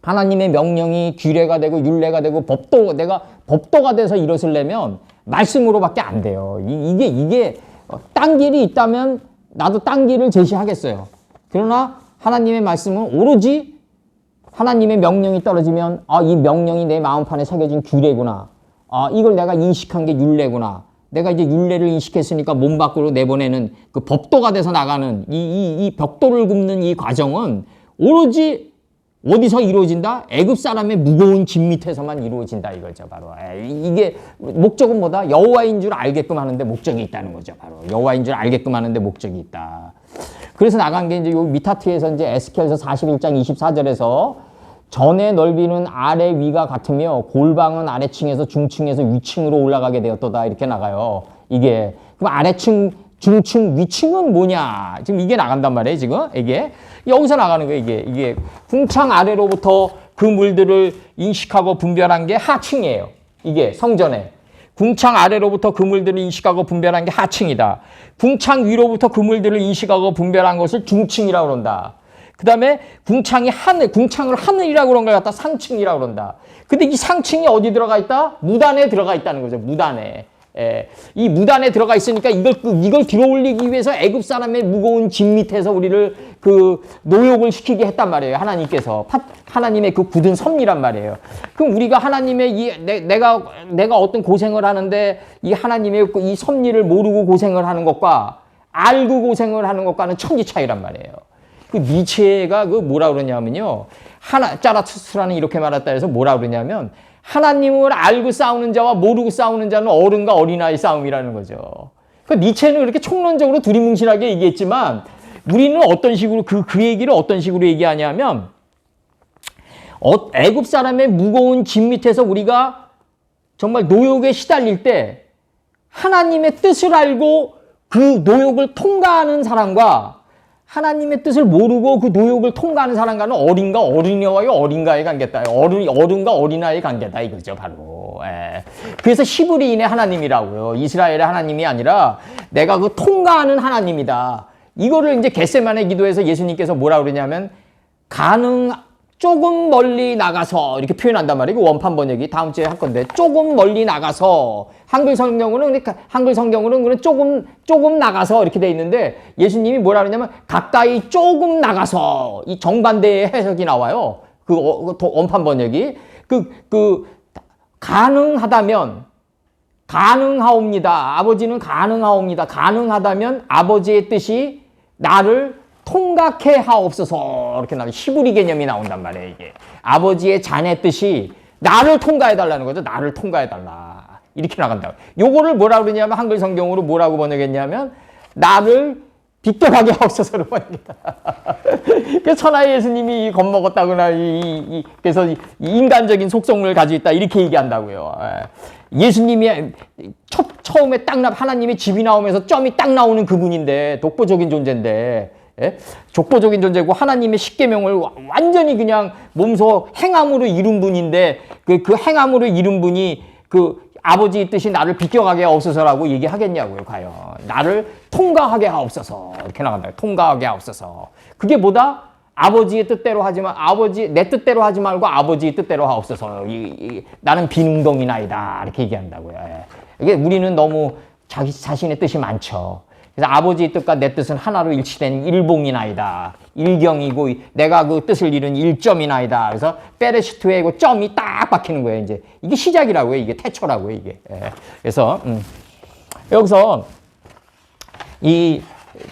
하나님의 명령이 규례가 되고 율례가 되고 내가 법도가 돼서 일어서려면 말씀으로밖에 안 돼요. 이게 딴 길이 있다면 나도 딴 길을 제시하겠어요. 그러나 하나님의 말씀은 오로지 하나님의 명령이 떨어지면 이 명령이 내 마음판에 새겨진 규례구나. 이걸 내가 인식한 게 율례구나. 내가 이제 율례를 인식했으니까 몸 밖으로 내보내는 그 법도가 돼서 나가는 이 벽돌을 굽는 이 과정은 오로지 어디서 이루어진다? 애굽 사람의 무거운 짐 밑에서만 이루어진다 이거죠. 바로 이게 목적은 뭐다? 여호와인 줄 알게끔 하는데 목적이 있다는 거죠. 바로 여호와인 줄 알게끔 하는데 목적이 있다. 그래서 나간 게 이제 요 미타트에서 이제 에스겔서 41장 24절에서 전의 넓이는 아래 위가 같으며 골방은 아래층에서 중층에서 위층으로 올라가게 되었도다 이렇게 나가요. 이게 그럼 아래층, 중층, 위층은 뭐냐? 지금 이게 나간단 말이에요. 지금 이게 여기서 나가는 거예요. 이게 궁창 아래로부터 그 물들을 인식하고 분별한 게 하층이에요. 이게 성전에. 궁창 아래로부터 그물들을 인식하고 분별한 게 하층이다. 궁창 위로부터 그물들을 인식하고 분별한 것을 중층이라고 그런다. 그 다음에 궁창을 하늘이라고 그런 걸 갖다 상층이라고 그런다. 근데 이 상층이 어디 들어가 있다? 무단에 들어가 있다는 거죠. 무단에. 이 무단에 들어가 있으니까 이걸 들어올리기 위해서 애굽 사람의 무거운 짐 밑에서 우리를 그 노역을 시키게 했단 말이에요. 하나님께서. 하나님의 그 굳은 섭리란 말이에요. 그럼 우리가 하나님의 내가 어떤 고생을 하는데 이 하나님의 이 섭리를 모르고 고생을 하는 것과 알고 고생을 하는 것과는 천지 차이란 말이에요. 그 니체가 그 뭐라 그러냐면요. 짜라투스라는 이렇게 말했다 해서 뭐라 그러냐면 하나님을 알고 싸우는 자와 모르고 싸우는 자는 어른과 어린아이 싸움이라는 거죠. 그 니체는 그렇게 총론적으로 두리뭉실하게 얘기했지만 우리는 어떤 식으로 그 얘기를 어떤 식으로 얘기하냐면 애굽 사람의 무거운 짐 밑에서 우리가 정말 노역에 시달릴 때 하나님의 뜻을 알고 그 노역을 통과하는 사람과 하나님의 뜻을 모르고 그 노역을 통과하는 사람과는 어린과 어린이와의 어린가의 관계다. 어른과 어린아이의 관계다 이거죠, 바로. 그래서 히브리인의 하나님이라고요. 이스라엘의 하나님이 아니라 내가 그 통과하는 하나님이다. 이거를 이제 겟세마네 기도에서 예수님께서 뭐라 그러냐면 조금 멀리 나가서 이렇게 표현한단 말이에요. 원판 번역이 다음 주에 할 건데 조금 멀리 나가서 한글 성경으로는 조금 나가서 이렇게 돼 있는데 예수님이 뭐라 그러냐면 가까이 조금 나가서 이 정반대의 해석이 나와요. 그 원판 번역이 가능하다면 가능하옵니다. 아버지는 가능하옵니다. 가능하다면 아버지의 뜻이 나를 통각해 하옵소서 이렇게 나오면 히브리 개념이 나온단 말이에요. 이게 아버지의 자네 뜻이 나를 통과해 달라는 거죠. 나를 통과해 달라 이렇게 나간다. 요거를 뭐라 그러냐면 한글 성경으로 뭐라고 번역했냐면 나를 비껴가게 하옵소서로 번역했다. 그래서 천하의 예수님이 겁먹었다거나 그래서 이 인간적인 속성을 가지고 있다 이렇게 얘기한다고요. 예수님이 처음에 하나님의 집이 나오면서 점이 딱 나오는 그분인데 독보적인 존재인데 족보적인 존재고 하나님의 십계명을 완전히 그냥 몸소 행함으로 이룬 분인데 그 행함으로 이룬 분이 그 아버지의 뜻이 나를 비껴가게 하옵소서라고 얘기하겠냐고요. 과연 나를 통과하게 하옵소서 이렇게 나간다. 통과하게 하옵소서. 그게 뭐다? 아버지의 뜻대로 하지만 내 뜻대로 하지 말고 아버지의 뜻대로 하옵소서. 나는 비능동이나이다 이렇게 얘기한다고요. 이게 우리는 너무 자신의 뜻이 많죠. 그래서 아버지의 뜻과 내 뜻은 하나로 일치된 일봉이나이다. 일경이고 내가 그 뜻을 이룬 일점이나이다. 그래서 페레시트에 그 점이 딱 박히는 거예요. 이제 이게 시작이라고요. 이게 태초라고요. 이게. 그래서 여기서 이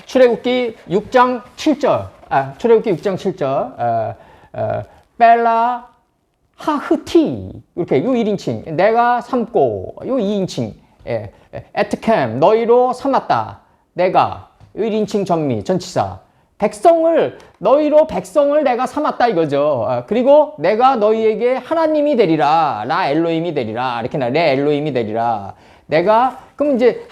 출애굽기 6장 7절, 출애굽기 6장 7절, 벨라 하흐티 이렇게 요 1인칭 내가 삼고 요 2인칭 에트캠 너희로 삼았다. 내가 1인칭 전미 전치사 백성을 내가 삼았다 이거죠. 그리고 내가 너희에게 하나님이 되리라. 라 엘로힘이 되리라. 이렇게 레 엘로힘이 되리라. 그럼 이제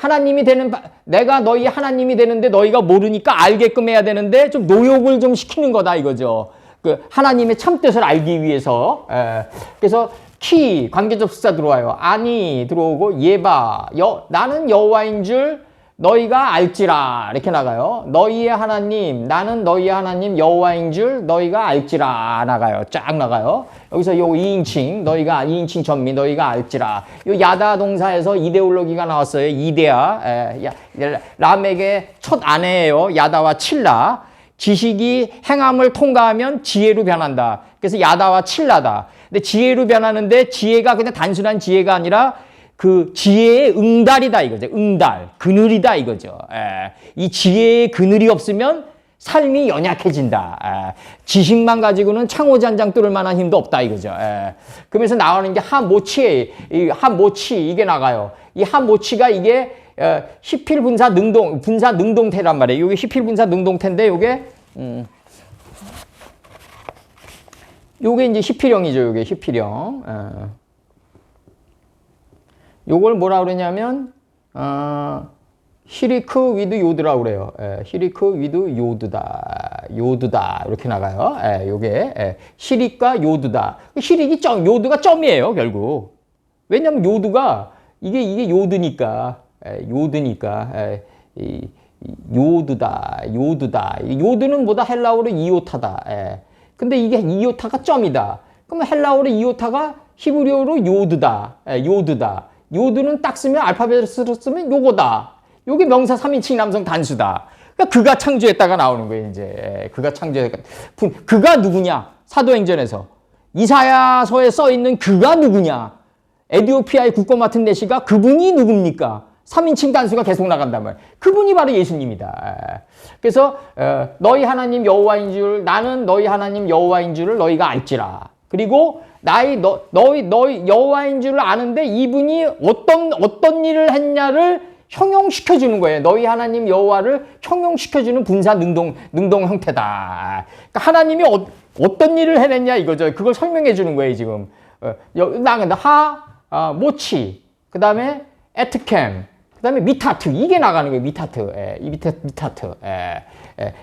내가 너희 하나님이 되는데 너희가 모르니까 알게끔 해야 되는데 좀 노역을 좀 시키는 거다 이거죠. 그 하나님의 참뜻을 알기 위해서. 그래서 관계접속사 들어와요. 아니 들어오고 나는 여호와인 줄 너희가 알지라 이렇게 나가요. 너희의 하나님 나는 너희의 하나님 여호와인 줄 너희가 알지라 나가요. 쫙 나가요. 여기서 요 2인칭 2인칭 전미 너희가 알지라. 요 야다 동사에서 이데올로기가 나왔어요. 이데아 람에게 첫 아내예요. 야다와 칠라. 지식이 행함을 통과하면 지혜로 변한다. 그래서 야다와 칠라다. 근데 지혜로 변하는데 지혜가 그냥 단순한 지혜가 아니라 그 지혜의 응달이다 이거죠. 응달, 그늘이다 이거죠. 이 지혜의 그늘이 없으면 삶이 연약해진다. 지식만 가지고는 창호잔장 뚫을 만한 힘도 없다 이거죠. 그러면서 나오는 게 하모치, 이게 나가요. 이 하모치가 이게 히필 분사 능동태란 말이에요. 이게 히필 분사 능동태인데 요게 이제 히필형이죠. 요게 히필형. 요걸 뭐라 그러냐면 히리크 위드 요드라고 그래요. 히리크 위드 요드다 이렇게 나가요. 요게 히릭과 요드다. 히릭이 요드가 점이에요 결국. 왜냐면 요드가 이게 요드니까 요드다. 요드는 뭐다? 헬라어로 이오타다. 근데 이게 이오타가 점이다. 그러면 헬라어로 이오타가 히브리어로 요드다. 요들은 딱 쓰면 알파벳으로 쓰면 요거다. 요게 명사 3인칭 남성 단수다. 그러니까 그가 창조했다가 나오는 거예요, 이제. 그가 창조했다. 그가 누구냐? 사도행전에서. 이사야서에 써 있는 그가 누구냐? 에티오피아의 국고 맡은 내시가 그분이 누굽니까? 3인칭 단수가 계속 나간단 말이에요. 그분이 바로 예수님이다. 그래서 너희 하나님 여호와인 줄 나는 너희 하나님 여호와인 줄을 너희가 알지라. 그리고 너희 여호와인 줄을 아는데 이분이 어떤 일을 했냐를 형용시켜 주는 거예요. 너희 하나님 여호와를 형용시켜 주는 분사 능동 형태다. 그러니까 하나님이 어떤 일을 해냈냐 이거죠. 그걸 설명해 주는 거예요, 지금. 나간다. 모치. 그다음에 에트캠. 그다음에 미타트. 이게 나가는 거예요. 미타트. 미타트.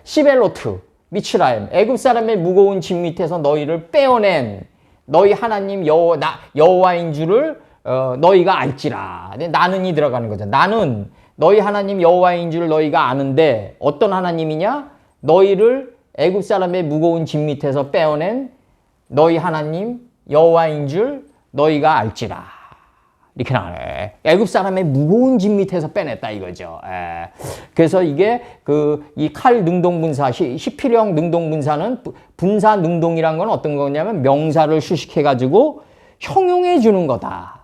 시벨로트. 미츠라임. 애굽 사람의 무거운 짐 밑에서 너희를 빼어낸 너희 하나님 여호와인 줄을 너희가 알지라. 나는이 들어가는 거죠. 나는 너희 하나님 여호와인 줄 너희가 아는데 어떤 하나님이냐? 너희를 애굽 사람의 무거운 짐 밑에서 빼어낸 너희 하나님 여호와인 줄 너희가 알지라. 이렇게 나와요. 애굽 사람의 무거운 짐 밑에서 빼냈다 이거죠. 그래서 이게 이 칼 능동분사, 시필형 능동분사는 분사 능동이란 건 어떤 거냐면 명사를 수식해가지고 형용해 주는 거다.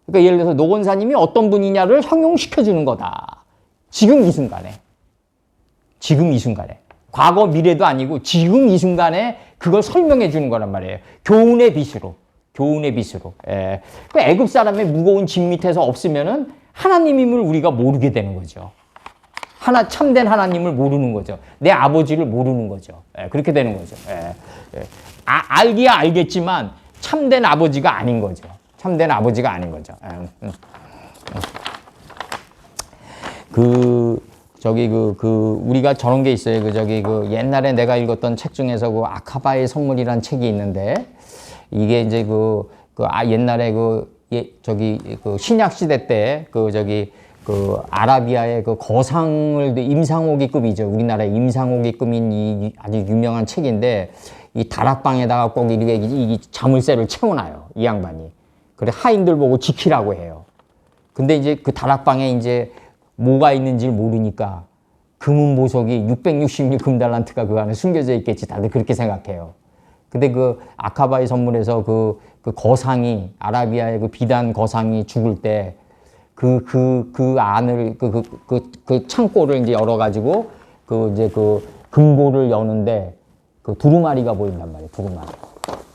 그러니까 예를 들어서 노 권사님이 어떤 분이냐를 형용시켜 주는 거다. 지금 이 순간에. 과거 미래도 아니고 지금 이 순간에 그걸 설명해 주는 거란 말이에요. 교훈의 빛으로. 그 애굽 사람의 무거운 짐 밑에서 없으면은 하나님임을 우리가 모르게 되는 거죠. 참된 하나님을 모르는 거죠. 내 아버지를 모르는 거죠. 그렇게 되는 거죠. 알기야 알겠지만 참된 아버지가 아닌 거죠. 우리가 저런 게 있어요. 옛날에 내가 읽었던 책 중에서 아카바의 선물이란 책이 있는데, 이게 이제 옛날에 신약 시대 때 아라비아의 거상을 임상옥이급이죠. 우리나라의 임상옥이급인 이 아주 유명한 책인데, 이 다락방에다가 꼭 이렇게 이 자물쇠를 채워놔요. 이 양반이. 그래 하인들 보고 지키라고 해요. 근데 이제 그 다락방에 이제 뭐가 있는지 모르니까 금은 보석이 666 금달란트가 그 안에 숨겨져 있겠지. 다들 그렇게 생각해요. 근데 아카바의 선물에서 그 거상이, 아라비아의 비단 거상이 죽을 때 안을, 창고를 이제 열어가지고 금고를 여는데 두루마리가 보인단 말이에요.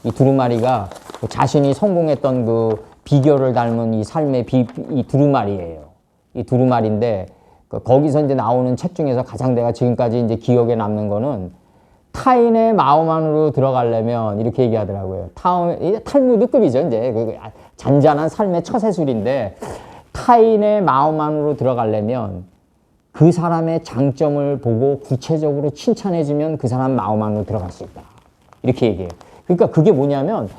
이 두루마리가 자신이 성공했던 비결을 닮은 이 삶의 이 두루마리예요. 이 두루마리인데, 거기서 이제 나오는 책 중에서 가장 내가 지금까지 이제 기억에 남는 거는, 타인의 마음 안으로 들어가려면 이렇게 얘기하더라고요. 탈무드급이죠. 이제 잔잔한 삶의 처세술인데, 타인의 마음 안으로 들어가려면 그 사람의 장점을 보고 구체적으로 칭찬해주면 그 사람 마음 안으로 들어갈 수 있다. 이렇게 얘기해요. 그러니까 그게 뭐냐면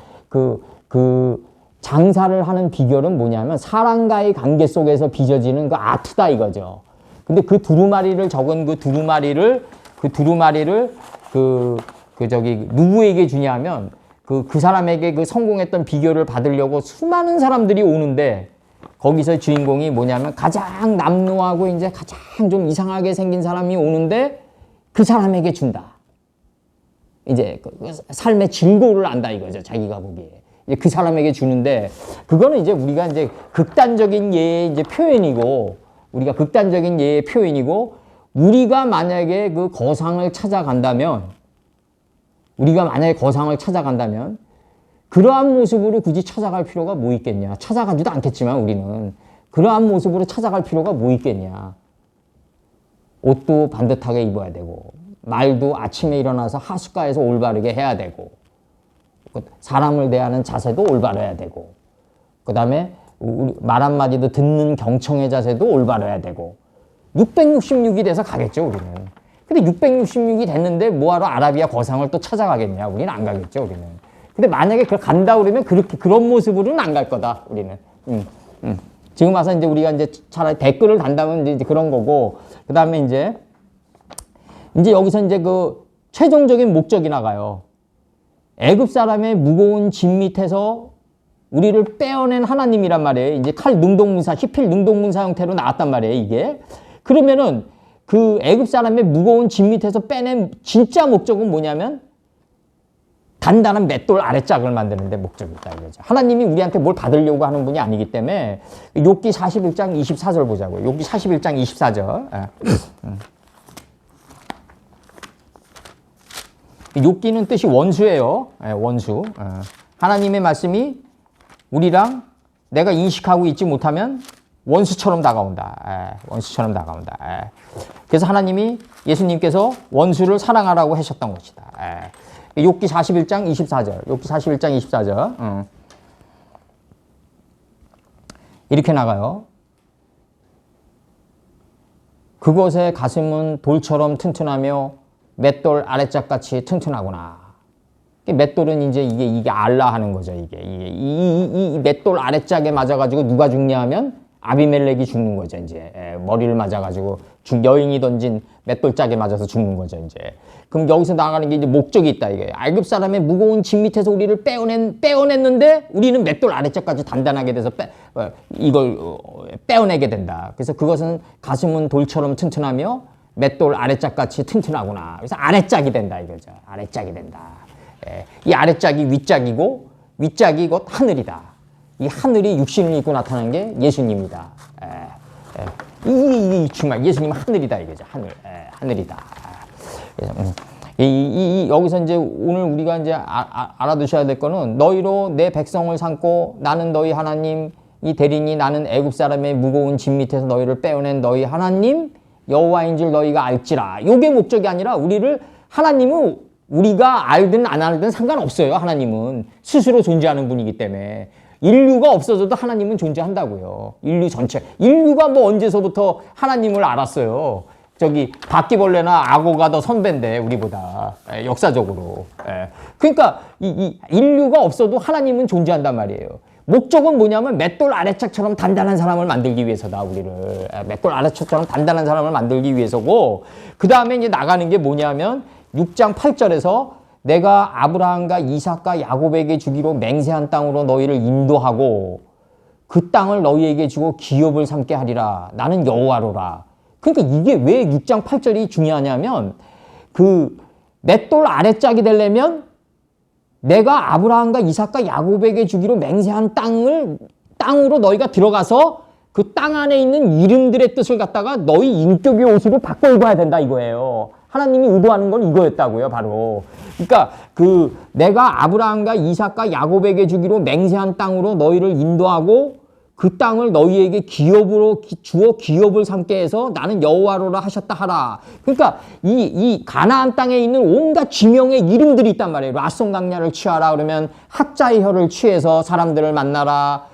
장사를 하는 비결은 뭐냐면 사람과의 관계 속에서 빚어지는 아트다 이거죠. 근데 두루마리를 적은 두루마리를 누구에게 주냐면 그 사람에게 성공했던 비결을 받으려고 수많은 사람들이 오는데, 거기서 주인공이 뭐냐면 가장 남루하고 이제 가장 좀 이상하게 생긴 사람이 오는데 그 사람에게 준다. 이제 삶의 즐거움을 안다 이거죠. 자기가 보기에. 이제 그 사람에게 주는데, 그거는 이제 우리가 이제 극단적인 예의 이제 표현이고, 우리가 만약에 거상을 찾아간다면, 그러한 모습으로 굳이 찾아갈 필요가 뭐 있겠냐. 찾아가지도 않겠지만 우리는 그러한 모습으로 찾아갈 필요가 뭐 있겠냐. 옷도 반듯하게 입어야 되고, 말도 아침에 일어나서 하숫가에서 올바르게 해야 되고, 사람을 대하는 자세도 올바르야 되고, 그 다음에 말 한마디도 듣는 경청의 자세도 올바르야 되고, 666이 돼서 가겠죠, 우리는. 근데 666이 됐는데 뭐하러 아라비아 거상을 또 찾아가겠냐. 우리는 안 가겠죠, 우리는. 근데 만약에 그걸 간다 그러면 그런 모습으로는 안 갈 거다, 우리는. 지금 와서 이제 우리가 이제 차라리 댓글을 단다면 이제 그런 거고, 그 다음에 이제 여기서 이제 최종적인 목적이 나가요. 애굽 사람의 무거운 짐 밑에서 우리를 빼어낸 하나님이란 말이에요. 이제 칼 능동문사, 히필 능동문사 형태로 나왔단 말이에요, 이게. 그러면은 그 애굽 사람의 무거운 짐 밑에서 빼낸 진짜 목적은 뭐냐면 단단한 맷돌 아랫짝을 만드는데 목적이 있다 이거죠. 하나님이 우리한테 뭘 받으려고 하는 분이 아니기 때문에 욥기 41장 24절 보자고요. 욥기 41장 24절. 욥기는 뜻이 원수예요. 원수. 하나님의 말씀이 우리랑 내가 인식하고 있지 못하면 원수처럼 다가온다. 원수처럼 다가온다. 그래서 하나님이 예수님께서 원수를 사랑하라고 하셨던 것이다. 욥기 41장 24절. 욥기 41장 24절. 이렇게 나가요. 그곳의 가슴은 돌처럼 튼튼하며 맷돌 아랫짝같이 튼튼하구나. 맷돌은 이제 이게 알라 하는 거죠. 이 맷돌 아랫짝에 맞아가지고 누가 죽냐하면 아비멜렉이 죽는 거죠. 이제 머리를 맞아가지고 여인이 던진 맷돌짝에 맞아서 죽는 거죠. 이제 그럼 여기서 나가는 게 이제 목적이 있다. 이게 애굽 사람의 무거운 짐 밑에서 우리를 빼어냈는데 우리는 맷돌 아랫짝까지 단단하게 돼서 이걸 빼어내게 된다. 그래서 그것은 가슴은 돌처럼 튼튼하며 맷돌 아랫짝같이 튼튼하구나. 그래서 아랫짝이 된다 이거죠. 아랫짝이 된다. 이 아랫짝이 윗짝이고 윗짝이 곧 하늘이다. 이 하늘이 육신을 입고 나타난 게 예수님이다. 이 정말 예수님 하늘이다 이거죠. 하늘이다. 그래서, 여기서 이제 오늘 우리가 이제 알아두셔야 될 거는 너희로 내 백성을 삼고 나는 너희 하나님 이 대리니 나는 애굽 사람의 무거운 짐 밑에서 너희를 빼어낸 너희 하나님 여호와인 줄 너희가 알지라. 요게 목적이 아니라 하나님은 우리가 알든 안 알든 상관없어요. 하나님은 스스로 존재하는 분이기 때문에 인류가 없어져도 하나님은 존재한다고요. 인류 전체. 인류가 뭐 언제서부터 하나님을 알았어요. 저기 바퀴벌레나 악어가 더 선배인데 우리보다 역사적으로. 그러니까 이 인류가 없어도 하나님은 존재한단 말이에요. 목적은 뭐냐면 맷돌 아래짝처럼 단단한 사람을 만들기 위해서다. 우리를 맷돌 아래짝처럼 단단한 사람을 만들기 위해서고, 그 다음에 이제 나가는 게 뭐냐면 6장 8절에서 내가 아브라함과 이삭과 야곱에게 주기로 맹세한 땅으로 너희를 인도하고 그 땅을 너희에게 주고 기업을 삼게 하리라. 나는 여호와로라. 그러니까 이게 왜 6장 8절이 중요하냐면 그 맷돌 아래짝이 되려면 내가 아브라함과 이삭과 야곱에게 주기로 맹세한 땅으로 너희가 들어가서 그 땅 안에 있는 이름들의 뜻을 갖다가 너희 인격의 옷으로 바꿔 입어야 된다 이거예요. 하나님이 의도하는 건 이거였다고요, 바로. 그러니까 내가 아브라함과 이삭과 야곱에게 주기로 맹세한 땅으로 너희를 인도하고 그 땅을 너희에게 기업으로 주어 기업을 삼게 해서 나는 여호와로라 하셨다 하라. 그러니까 이 가나안 땅에 있는 온갖 지명의 이름들이 있단 말이에요. 라손 강야를 취하라 그러면 학자의 혀를 취해서 사람들을 만나라.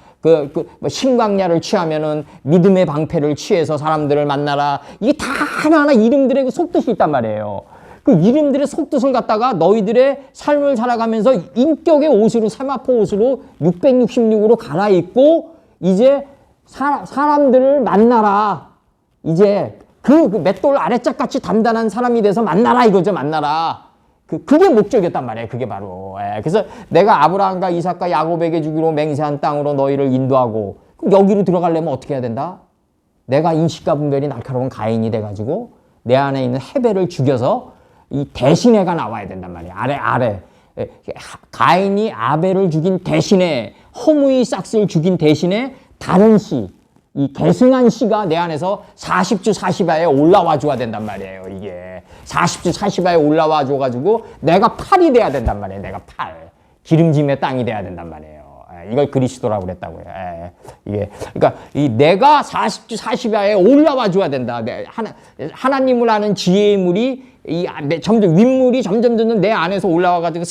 신광야를 취하면은 믿음의 방패를 취해서 사람들을 만나라. 이게 다 하나하나 이름들의 그 속뜻이 있단 말이에요. 그 이름들의 속뜻을 갖다가 너희들의 삶을 살아가면서 인격의 옷으로, 세마포 옷으로 666으로 갈아입고 이제 사람들을 만나라. 이제 그 맷돌 아래짝 같이 단단한 사람이 돼서 만나라 이거죠. 만나라. 그게 목적이었단 말이에요. 그게 바로. 그래서 내가 아브라함과 이삭과 야곱에게 주기로 맹세한 땅으로 너희를 인도하고, 그럼 여기로 들어가려면 어떻게 해야 된다? 내가 인식과 분별이 날카로운 가인이 돼가지고 내 안에 있는 헤벨을 죽여서 이 대신해가 나와야 된단 말이에요. 아래. 가인이 아벨을 죽인 대신에, 허무의 싹스를 죽인 대신에 다른 씨, 이 계승한 씨가 내 안에서 40주 40야에 올라와 줘야 된단 말이에요. 이게 40주 40야에 올라와 줘가지고 내가 팔이 돼야 된단 말이에요. 내가 팔, 기름짐의 땅이 돼야 된단 말이에요. 이걸 그리스도라고 그랬다고요. 이게 그러니까 내가 40주 40야에 올라와 줘야 된다. 하나님을 아는 지혜의 물이 점점 윗물이 점점 내 안에서 올라와가지고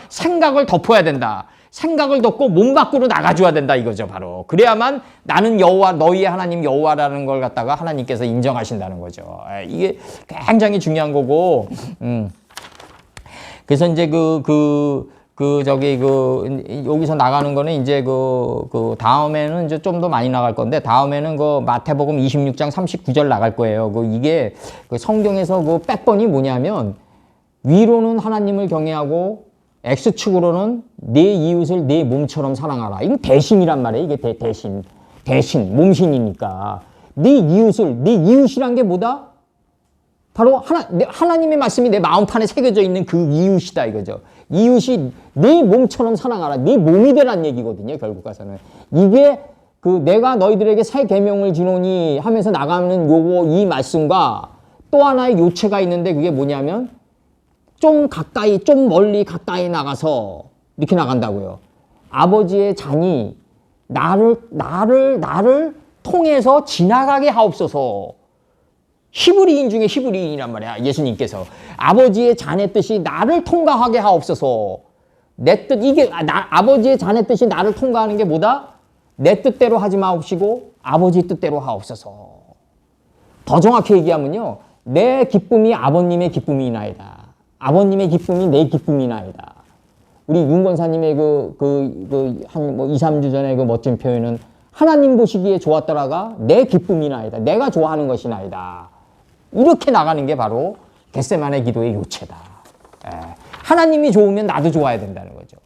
생각을 덮어야 된다. 생각을 덮고 몸 밖으로 나가줘야 된다 이거죠, 바로. 그래야만 나는 여호와, 너희의 하나님 여호와라는 걸 갖다가 하나님께서 인정하신다는 거죠. 이게 굉장히 중요한 거고, 그래서 이제 여기서 나가는 거는 이제 다음에는 이제 좀 더 많이 나갈 건데, 다음에는 마태복음 26장 39절 나갈 거예요. 이게 성경에서 백번이 뭐냐면, 위로는 하나님을 경외하고 X축으로는 내 이웃을 내 몸처럼 사랑하라. 이건 대신이란 말이에요. 이게 대신. 대신, 몸신이니까. 내 이웃을, 내 이웃이란 게 뭐다? 바로 하나님의 말씀이 내 마음판에 새겨져 있는 그 이웃이다 이거죠. 이웃이 내 몸처럼 사랑하라. 네 몸이 되란 얘기거든요. 결국 가서는. 이게 내가 너희들에게 새 계명을 주노니 하면서 나가는 이 말씀과 또 하나의 요체가 있는데 그게 뭐냐면 좀 가까이, 좀 멀리 가까이 나가서 이렇게 나간다고요. 아버지의 잔이 나를 통해서 지나가게 하옵소서. 히브리인 중에 히브리인이란 말이야. 예수님께서. 아버지의 잔의 뜻이 나를 통과하게 하옵소서. 내 뜻, 아버지의 잔의 뜻이 나를 통과하는 게 뭐다? 내 뜻대로 하지 마옵시고 아버지 뜻대로 하옵소서. 더 정확히 얘기하면요. 내 기쁨이 아버님의 기쁨이나이다. 아버님의 기쁨이 내 기쁨이나이다. 우리 윤 권사님의 한 2, 3주 전에 그 멋진 표현은 하나님 보시기에 좋았더라가 내 기쁨이나이다. 내가 좋아하는 것이나이다. 이렇게 나가는 게 바로 겟세마네 기도의 요체다. 하나님이 좋으면 나도 좋아야 된다는 거죠.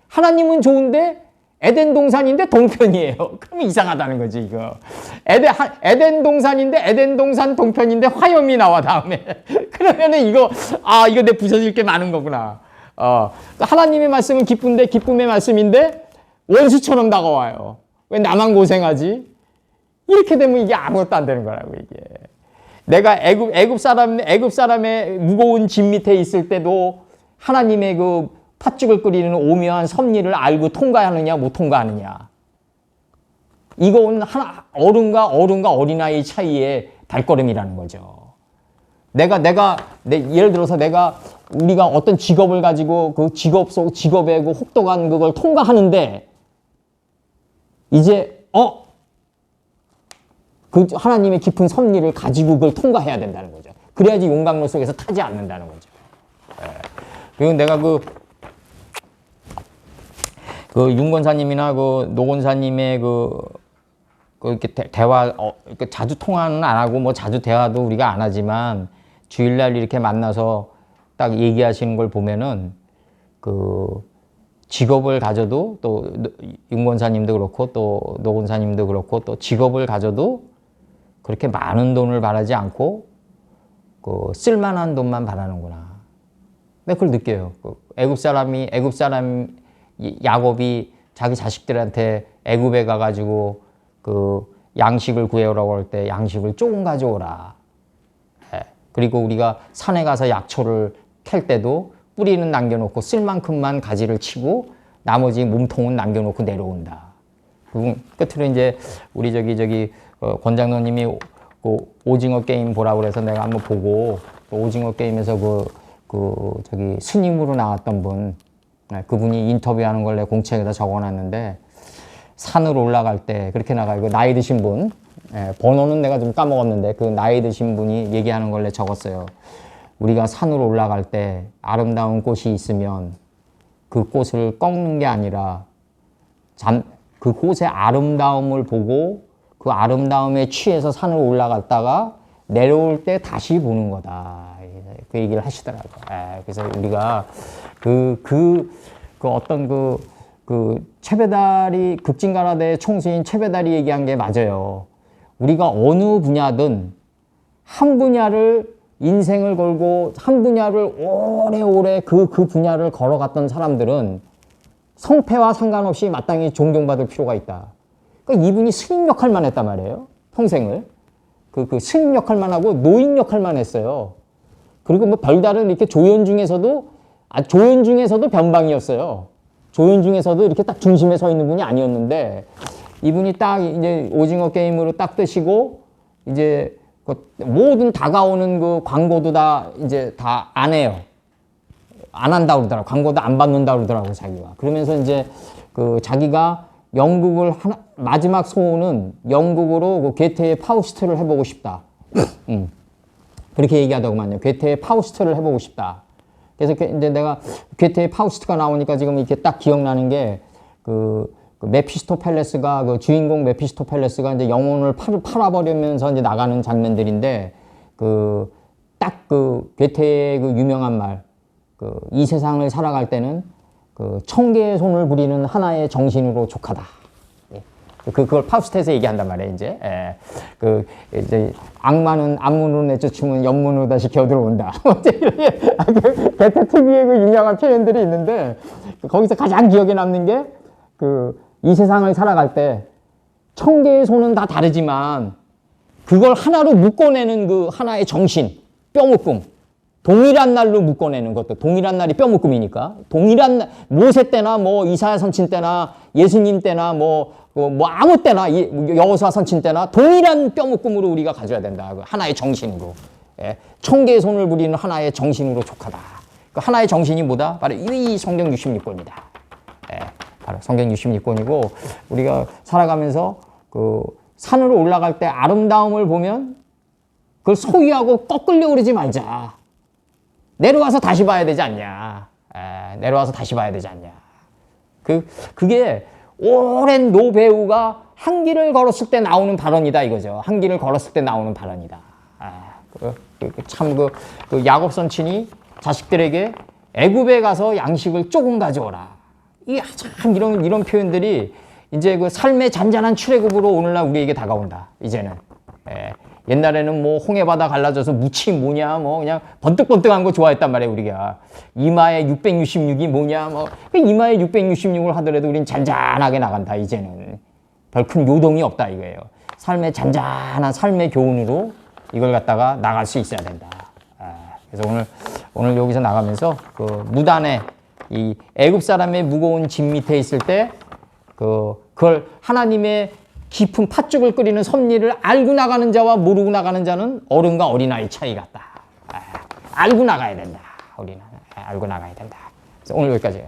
하나님은 좋은데 에덴 동산인데 동편이에요. 그러면 이상하다는 거지, 이거. 에덴 동산인데 에덴 동산 동편인데 화염이 나와, 다음에. 그러면은 이거 내 부서질 게 많은 거구나. 하나님의 말씀은 기쁜데, 기쁨의 말씀인데 원수처럼 다가와요. 왜 나만 고생하지? 이렇게 되면 이게 아무것도 안 되는 거라고, 이게. 내가 애굽 사람의 무거운 짐 밑에 있을 때도 하나님의 그 팥죽을 끓이는 오묘한 섭리를 알고 통과하느냐 못 통과하느냐. 이건 어른과 어린아이 차이의 발걸음이라는 거죠. 예를 들어서 우리가 어떤 직업을 가지고 그 직업의 그 혹독한 그걸 통과하는데 이제 그 하나님의 깊은 섭리를 가지고 그걸 통과해야 된다는 거죠. 그래야지 용광로 속에서 타지 않는다는 거죠. 그리고 내가 윤 권사님이나 노 권사님의 이렇게 대화, 자주 통화는 안 하고, 뭐 자주 대화도 우리가 안 하지만, 주일날 이렇게 만나서 딱 얘기하시는 걸 보면은, 직업을 가져도, 또, 윤 권사님도 그렇고, 또, 노 권사님도 그렇고, 또 직업을 가져도 그렇게 많은 돈을 바라지 않고, 쓸만한 돈만 바라는구나. 내가 그걸 느껴요. 애굽 사람 야곱이 자기 자식들한테 애굽에 가가지고 양식을 구해오라고 할 때 양식을 조금 가져오라. 그리고 우리가 산에 가서 약초를 캘 때도 뿌리는 남겨놓고 쓸 만큼만 가지를 치고 나머지 몸통은 남겨놓고 내려온다. 끝으로 이제 우리 권장로님이 오징어 게임 보라고 그래서 내가 한번 보고 오징어 게임에서 스님으로 나왔던 분, 그분이 인터뷰하는 걸 내 공책에다 적어놨는데 산으로 올라갈 때 그렇게 나가고 나이 드신 분, 번호는 내가 좀 까먹었는데 그 나이 드신 분이 얘기하는 걸 내 적었어요. 우리가 산으로 올라갈 때 아름다운 꽃이 있으면 그 꽃을 꺾는 게 아니라 그 꽃의 아름다움을 보고 그 아름다움에 취해서 산을 올라갔다가 내려올 때 다시 보는 거다. 그 얘기를 하시더라고요. 그래서 우리가 어떤 최배달이 극진가라대 총수인 최배달이 얘기한 게 맞아요. 우리가 어느 분야든 한 분야를 인생을 걸고 한 분야를 오래오래 그 분야를 걸어갔던 사람들은 성패와 상관없이 마땅히 존경받을 필요가 있다. 그러니까 이분이 스님 역할만 했단 말이에요. 평생을. 그 스님 역할만 하고 노인 역할만 했어요. 그리고 뭐 별다른 이렇게 조연 중에서도 변방이었어요. 조연 중에서도 이렇게 딱 중심에 서 있는 분이 아니었는데 이분이 딱 이제 오징어 게임으로 딱 뜨시고 이제 모든 다가오는 그 광고도 다 이제 다 안 해요. 안 한다고 그러더라고. 광고도 안 받는다고 그러더라고, 자기가. 그러면서 이제 자기가 마지막 소원은 영국으로 괴테의 파우스트를 해보고 싶다. 그렇게 얘기하더구만요. 괴테의 파우스트를 해보고 싶다. 그래서 이제 내가 괴테의 파우스트가 나오니까 지금 이렇게 딱 기억나는 게 메피스토펠레스가 주인공 메피스토펠레스가 이제 영혼을 팔아버리면서 이제 나가는 장면들인데 딱 괴테의 유명한 말, 이 세상을 살아갈 때는 그 청개의 손을 부리는 하나의 정신으로 족하다. 그걸 파우스트에서 얘기한단 말이에요, 이제. 이제 악마는 앞문으로 내쫓으면 옆문으로 다시 기어들어온다. 게테 특유의 그 유명한 표현들이 있는데, 거기서 가장 기억에 남는 게, 이 세상을 살아갈 때, 청개의 손은 다 다르지만, 그걸 하나로 묶어내는 그 하나의 정신, 뼈묶음. 동일한 날로 묶어내는 것도, 동일한 날이 뼈묶음이니까. 동일한 날, 모세 때나 뭐 이사야 선친 때나 예수님 때나 뭐 아무 때나 여호수아 선친 때나 동일한 뼈묶음으로 우리가 가져야 된다. 하나의 정신으로. 예. 청개의 손을 부리는 하나의 정신으로 족하다. 그 하나의 정신이 뭐다? 바로 이 성경 66권이다. 예. 바로 성경 66권이고 우리가 살아가면서 그 산으로 올라갈 때 아름다움을 보면 그걸 소유하고 꺾으려고 그러지 말자. 내려와서 다시 봐야 되지 않냐. 내려와서 다시 봐야 되지 않냐. 그게 오랜 노배우가 한 길을 걸었을 때 나오는 발언이다 이거죠. 한 길을 걸었을 때 나오는 발언이다. 참 그 야곱 선친이 자식들에게 애굽에 가서 양식을 조금 가져오라. 이 참 이런 표현들이 이제 그 삶의 잔잔한 출애굽으로 오늘날 우리에게 다가온다. 이제는. 옛날에는 뭐 홍해바다 갈라져서 무치 뭐냐 뭐 그냥 번뜩번뜩한 거 좋아했단 말이에요 우리가. 이마에 666이 뭐냐 뭐 이마에 666을 하더라도 우린 잔잔하게 나간다 이제는. 별 큰 요동이 없다 이거예요. 삶의 잔잔한 삶의 교훈으로 이걸 갖다가 나갈 수 있어야 된다. 그래서 오늘 여기서 나가면서 그 무단에 이 애굽 사람의 무거운 짐 밑에 있을 때 그걸 하나님의 깊은 팥죽을 끓이는 섭리를 알고 나가는 자와 모르고 나가는 자는 어른과 어린아이 차이 같다. 알고 나가야 된다. 우리는 알고 나가야 된다. 그래서 오늘 여기까지.